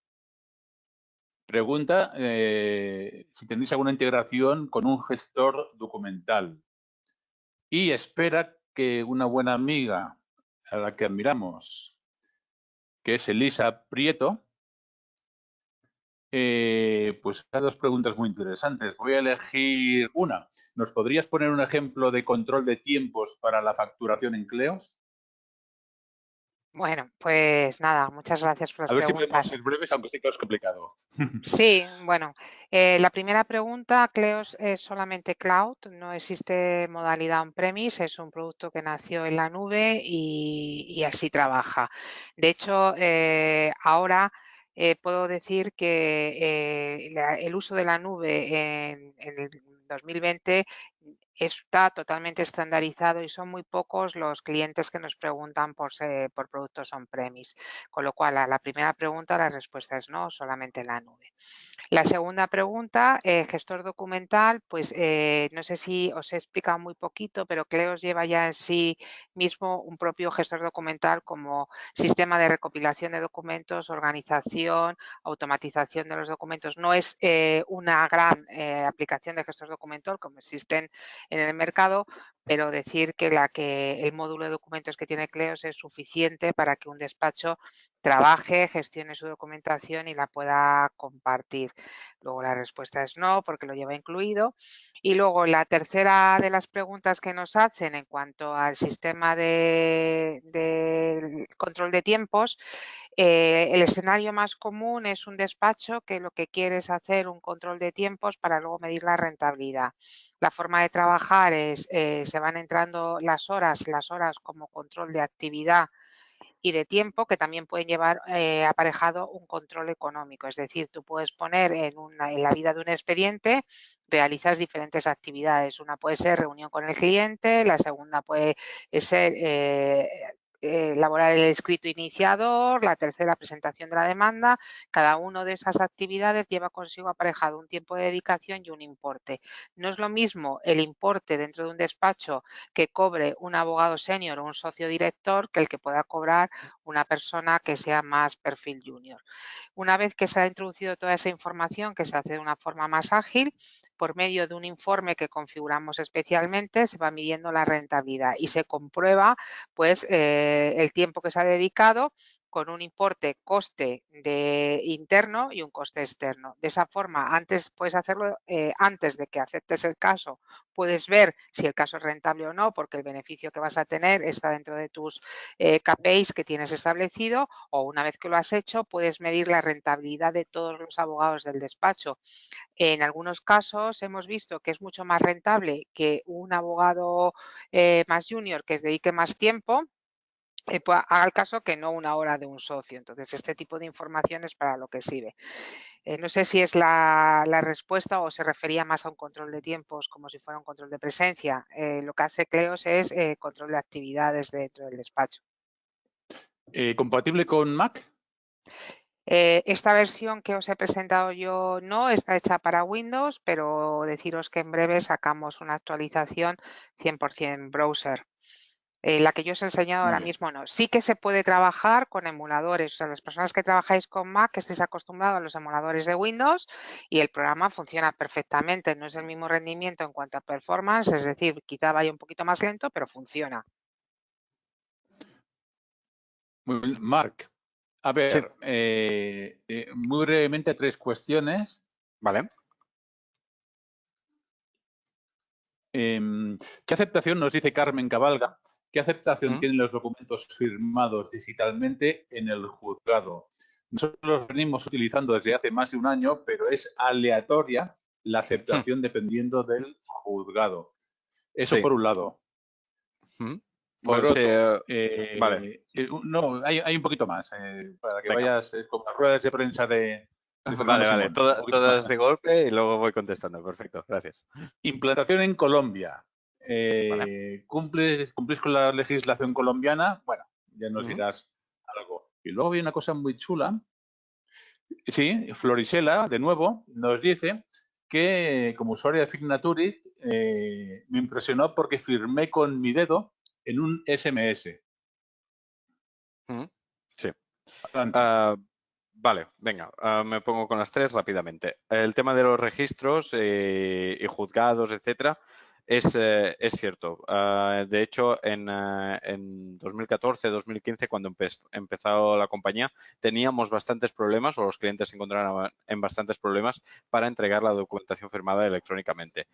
pregunta si tenéis alguna integración con un gestor documental. Y espera que una buena amiga a la que admiramos, que es Elisa Prieto, pues hay 2 preguntas muy interesantes. Voy a elegir una. ¿Nos podrías poner un ejemplo de control de tiempos para la facturación en Cleos? Bueno, pues nada, muchas gracias por las A ver preguntas. si podemos ser breves, aunque sé que es complicado. Sí, bueno, la primera pregunta, Cleos es solamente cloud, no existe modalidad on-premise, es un producto que nació en la nube y así trabaja. De hecho, ahora puedo decir que el uso de la nube en el 2020 está totalmente estandarizado y son muy pocos los clientes que nos preguntan por productos on-premise. Con lo cual, a la primera pregunta la respuesta es no, solamente en la nube. La segunda pregunta, gestor documental, pues no sé si os he explicado muy poquito, pero Cleos lleva ya en sí mismo un propio gestor documental como sistema de recopilación de documentos, organización, automatización de los documentos. No es una gran aplicación de gestor documental como existen en el mercado, pero decir que el módulo de documentos que tiene Cleos es suficiente para que un despacho trabaje, gestione su documentación y la pueda compartir. Luego la respuesta es no, porque lo lleva incluido. Y luego la tercera de las preguntas que nos hacen en cuanto al sistema de control de tiempos, el escenario más común es un despacho que lo que quiere es hacer un control de tiempos para luego medir la rentabilidad. La forma de trabajar es, se van entrando las horas como control de actividad y de tiempo, que también pueden llevar aparejado un control económico. Es decir, tú puedes poner en la vida de un expediente, realizas diferentes actividades. Una puede ser reunión con el cliente, la segunda puede ser elaborar el escrito iniciador, la tercera presentación de la demanda. Cada una de esas actividades lleva consigo aparejado un tiempo de dedicación y un importe. No es lo mismo el importe dentro de un despacho que cobre un abogado senior o un socio director que el que pueda cobrar una persona que sea más perfil junior. Una vez que se ha introducido toda esa información, que se hace de una forma más ágil, por medio de un informe que configuramos especialmente, se va midiendo la rentabilidad y se comprueba pues el tiempo que se ha dedicado con un importe coste interno y un coste externo. De esa forma, antes puedes hacerlo antes de que aceptes el caso, puedes ver si el caso es rentable o no, porque el beneficio que vas a tener está dentro de tus KPIs que tienes establecido, o una vez que lo has hecho, puedes medir la rentabilidad de todos los abogados del despacho. En algunos casos hemos visto que es mucho más rentable que un abogado más junior que dedique más tiempo, pues haga el caso que no una hora de un socio. Entonces, este tipo de información es para lo que sirve. No sé si es la respuesta o se refería más a un control de tiempos como si fuera un control de presencia. Lo que hace Cleos es control de actividades dentro del despacho. ¿Compatible con Mac? Esta versión que os he presentado yo no está hecha para Windows, pero deciros que en breve sacamos una actualización 100% browser. La que yo os he enseñado ahora mismo no. Sí que se puede trabajar con emuladores. O sea, las personas que trabajáis con Mac, que estéis acostumbrados a los emuladores de Windows y el programa funciona perfectamente. No es el mismo rendimiento en cuanto a performance, es decir, quizá vaya un poquito más lento, pero funciona. Muy bien. Marc, a ver, muy brevemente 3 cuestiones. Vale. ¿Qué aceptación, nos dice Carmen Cabalga, qué aceptación tienen los documentos firmados digitalmente en el juzgado? Nosotros los venimos utilizando desde hace más de un año, pero es aleatoria la aceptación dependiendo del juzgado. Eso por un lado. Por otro, vale. no, hay un poquito más, para que vayas con las ruedas de prensa de Fernando Vale, Simón. todas de golpe y luego voy contestando. Perfecto, gracias. Implantación en Colombia. Vale. ¿Cumplís con la legislación colombiana? Bueno, ya nos dirás algo. Y luego hay una cosa muy chula. Sí, Florisela, de nuevo, nos dice que como usuario de Fignaturit me impresionó porque firmé con mi dedo en un SMS. Sí. Vale, venga, me pongo con las 3 rápidamente. El tema de los registros y juzgados, etcétera, es cierto. De hecho, en 2014-2015, cuando empezó la compañía, teníamos bastantes problemas, o los clientes se encontraban en bastantes problemas para entregar la documentación firmada electrónicamente.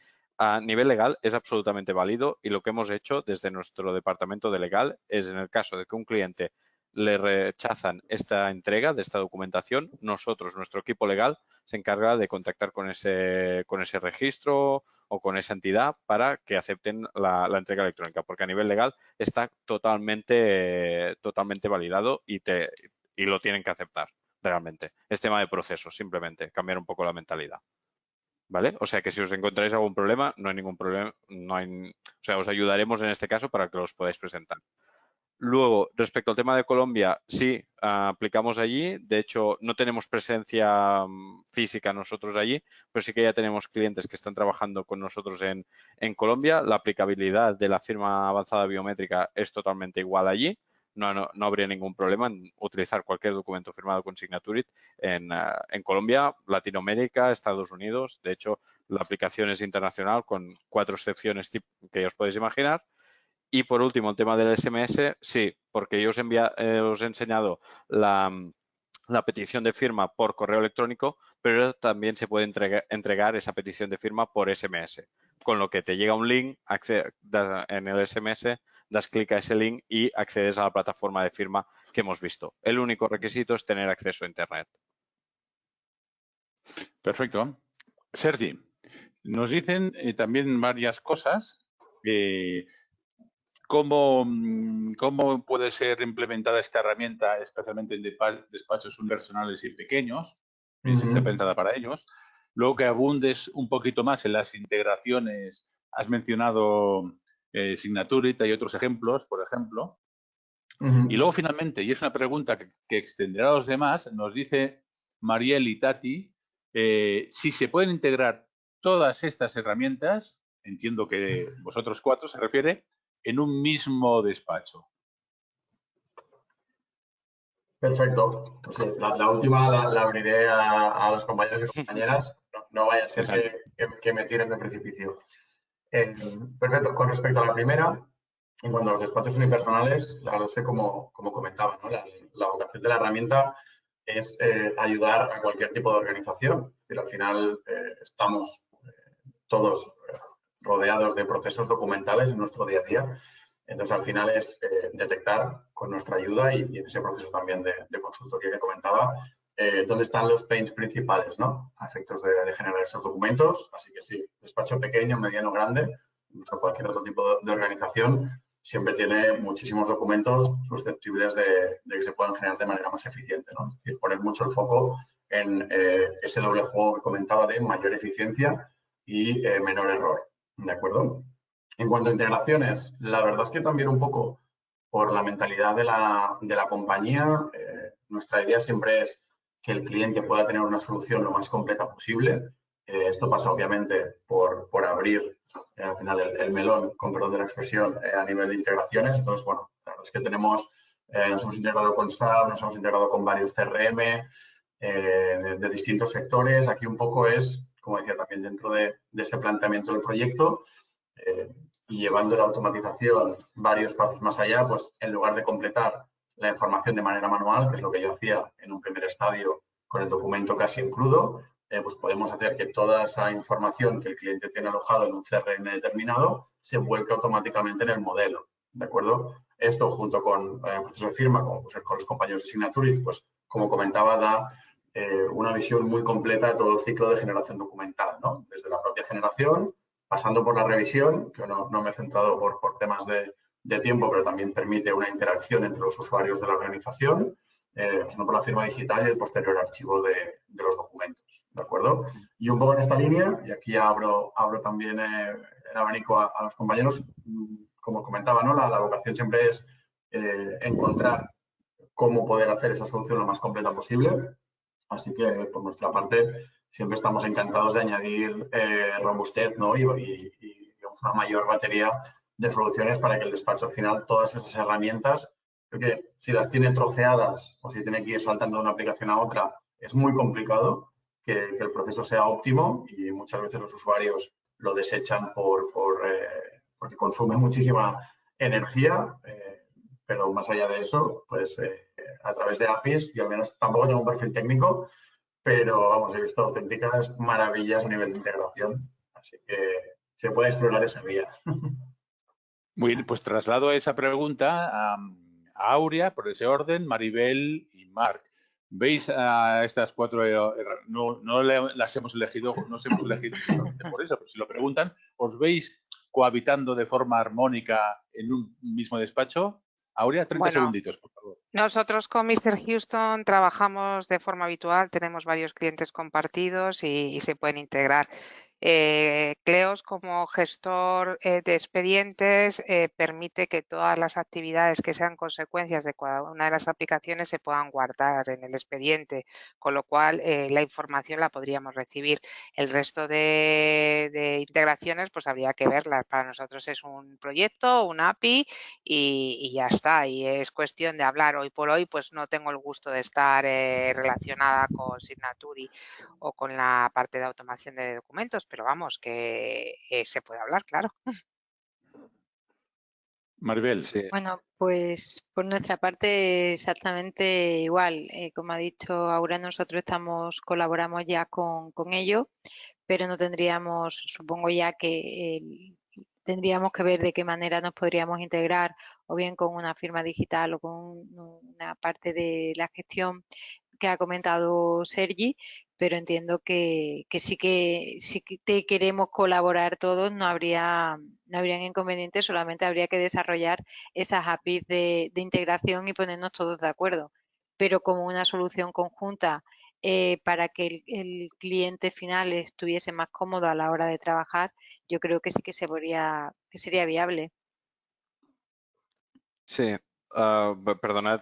A nivel legal es absolutamente válido y lo que hemos hecho desde nuestro departamento de legal es, en el caso de que un cliente le rechazan esta entrega de esta documentación, nosotros, nuestro equipo legal, se encarga de contactar con ese registro o con esa entidad para que acepten la entrega electrónica, porque a nivel legal está totalmente validado y lo tienen que aceptar realmente. Es tema de proceso, simplemente, cambiar un poco la mentalidad. ¿Vale? O sea que si os encontráis algún problema, no hay ningún problema, o sea, os ayudaremos en este caso para que los podáis presentar. Luego, respecto al tema de Colombia, sí, aplicamos allí. De hecho, no tenemos presencia física nosotros allí, pero sí que ya tenemos clientes que están trabajando con nosotros en Colombia. La aplicabilidad de la firma avanzada biométrica es totalmente igual allí. No habría ningún problema en utilizar cualquier documento firmado con Signaturit en Colombia, Latinoamérica, Estados Unidos. De hecho, la aplicación es internacional con 4 excepciones que os podéis imaginar. Y por último, el tema del SMS, sí, porque yo os he enseñado la petición de firma por correo electrónico, pero también se puede entregar esa petición de firma por SMS, con lo que te llega un link en el SMS, das clic a ese link y accedes a la plataforma de firma que hemos visto. El único requisito es tener acceso a Internet. Perfecto. Sergi, nos dicen también varias cosas. ¿Cómo puede ser implementada esta herramienta, especialmente en despachos unipersonales y pequeños? Si está pensada para ellos. Luego que abundes un poquito más en las integraciones. Has mencionado Signaturit, hay otros ejemplos, por ejemplo. Y luego, finalmente, y es una pregunta que extenderá a los demás, nos dice Mariel y Tati, si se pueden integrar todas estas herramientas, entiendo que vosotros 4 se refiere, en un mismo despacho. Perfecto. Pues sí, la última la abriré a los compañeros y compañeras. No vaya a ser que me tiren de precipicio. Perfecto. Con respecto a la primera, en cuanto a los despachos unipersonales, la verdad es que como comentaba, ¿no? La vocación de la herramienta es ayudar a cualquier tipo de organización. Es decir, al final estamos todos rodeados de procesos documentales en nuestro día a día. Entonces, al final es detectar con nuestra ayuda y en ese proceso también de consultoría que comentaba, dónde están los pains principales, ¿no? A efectos de generar esos documentos. Así que sí, despacho pequeño, mediano, grande, incluso cualquier otro tipo de organización, siempre tiene muchísimos documentos susceptibles de que se puedan generar de manera más eficiente, ¿no? Es decir, poner mucho el foco en ese doble juego que comentaba de mayor eficiencia y menor error, ¿de acuerdo? En cuanto a integraciones, la verdad es que también un poco por la mentalidad de la compañía, nuestra idea siempre es que el cliente pueda tener una solución lo más completa posible. Esto pasa obviamente por abrir al final el melón, con perdón de la expresión, a nivel de integraciones. Entonces, bueno, la verdad es que nos hemos integrado con SAP, nos hemos integrado con varios CRM de distintos sectores. Aquí un poco es, como decía también, dentro de ese planteamiento del proyecto y llevando la automatización varios pasos más allá, pues en lugar de completar la información de manera manual, que es lo que yo hacía en un primer estadio con el documento casi en crudo, pues podemos hacer que toda esa información que el cliente tiene alojado en un CRM determinado se vuelque automáticamente en el modelo, ¿de acuerdo? Esto junto con el proceso de firma, como pues, con los compañeros de Signaturit, pues como comentaba, da una visión muy completa de todo el ciclo de generación documental, ¿no? Desde la propia generación, pasando por la revisión, que no me he centrado por temas de tiempo, pero también permite una interacción entre los usuarios de la organización, pasando por la firma digital y el posterior archivo de los documentos, ¿de acuerdo? Y un poco en esta línea, y aquí abro también el abanico a los compañeros, como comentaba, ¿no? La vocación siempre es encontrar cómo poder hacer esa solución lo más completa posible. Así que, por nuestra parte, siempre estamos encantados de añadir robustez, ¿no? y digamos, una mayor batería de soluciones para que el despacho al final, todas esas herramientas, porque si las tiene troceadas o si tiene que ir saltando de una aplicación a otra, es muy complicado que el proceso sea óptimo y muchas veces los usuarios lo desechan porque consume muchísima energía, pero más allá de eso, pues a través de APIs, y al menos tampoco tengo un perfil técnico, pero vamos, he visto auténticas maravillas a nivel de integración, así que se puede explorar esa vía. Muy bien, pues traslado esa pregunta a Aurea, por ese orden, Maribel y Marc. ¿Veis a estas cuatro? No las hemos elegido, no os hemos elegido por eso, pero si lo preguntan, ¿os veis cohabitando de forma armónica en un mismo despacho? Aurea, 30 segunditos, por favor. Nosotros con Mr. Houston trabajamos de forma habitual, tenemos varios clientes compartidos y se pueden integrar. Cleos, como gestor de expedientes, permite que todas las actividades que sean consecuencias de cada una de las aplicaciones se puedan guardar en el expediente, con lo cual la información la podríamos recibir. El resto de integraciones pues habría que verlas. Para nosotros es un proyecto, un API y ya está. Y es cuestión de hablar. Hoy por hoy pues no tengo el gusto de estar relacionada con Signaturit o con la parte de automación de documentos, pero vamos, que se puede hablar, claro. Maribel. Sí. Bueno, pues por nuestra parte exactamente igual. Como ha dicho Aura, nosotros colaboramos ya con ellos, pero no tendríamos, supongo ya que tendríamos que ver de qué manera nos podríamos integrar, o bien con una firma digital o con una parte de la gestión que ha comentado Sergi, pero entiendo que sí que si te queremos colaborar todos no habrían inconvenientes, solamente habría que desarrollar esas APIs de integración y ponernos todos de acuerdo. Pero como una solución conjunta para que el cliente final estuviese más cómodo a la hora de trabajar, yo creo que sí que sería viable. Sí, perdonad,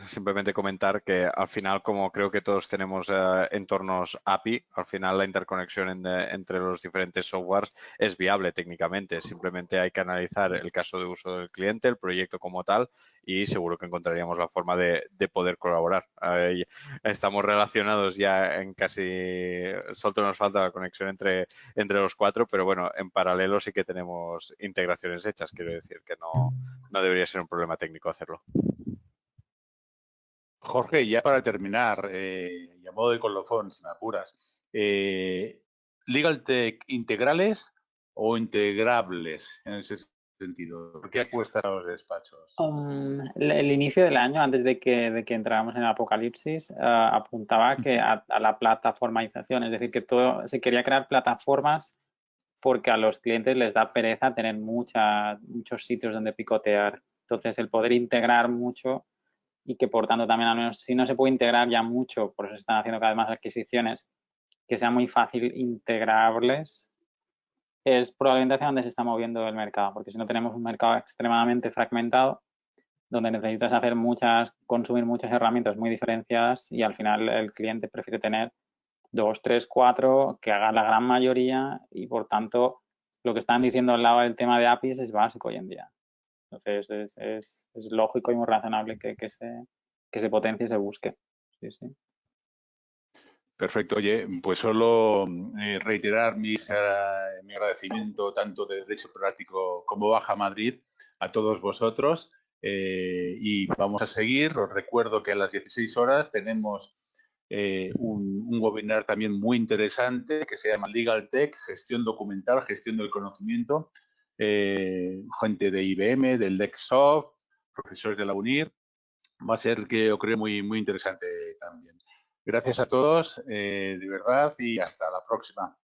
simplemente comentar que al final, como creo que todos tenemos entornos API, al final la interconexión entre los diferentes softwares es viable técnicamente. Simplemente hay que analizar el caso de uso del cliente, el proyecto como tal, y seguro que encontraríamos la forma de poder colaborar. Estamos relacionados ya en casi, solo nos falta la conexión entre los cuatro, pero bueno, en paralelo sí que tenemos integraciones hechas. Quiero decir que no debería ser un problema técnico hacerlo. Jorge, ya para terminar, y a modo de colofón, si me apuras, ¿Legal Tech integrales o integrables en ese sentido? ¿Por qué apuestan a los despachos? El inicio del año, antes de que entráramos en el apocalipsis, apuntaba que a la plataformización, es decir, que se quería crear plataformas porque a los clientes les da pereza tener muchos sitios donde picotear. Entonces, el poder integrar mucho y que, por tanto, también, al menos si no se puede integrar ya mucho, por eso se están haciendo cada vez más adquisiciones, que sea muy fácil integrarles, es probablemente hacia donde se está moviendo el mercado, porque si no tenemos un mercado extremadamente fragmentado, donde necesitas consumir muchas herramientas muy diferenciadas y al final el cliente prefiere tener 2, 3, 4 que hagan la gran mayoría y por tanto lo que están diciendo al lado del tema de APIs es básico hoy en día. Entonces es lógico y muy razonable que se potencie y se busque. Sí, sí. Perfecto. Oye, pues solo reiterar mi agradecimiento tanto de Derecho Práctico como Baja Madrid a todos vosotros y vamos a seguir. Os recuerdo que a las 16 horas tenemos un webinar también muy interesante que se llama Legal Tech, Gestión Documental, Gestión del Conocimiento, gente de IBM, del Lexsoft, profesores de la UNIR. Va a ser, que yo creo, muy interesante también. Gracias a todos, de verdad, y hasta la próxima.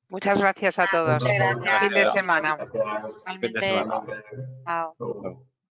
Muchas gracias a todos. Muchas gracias. Fin de semana. Gracias. Igualmente. Fin de semana. Chao. Chao.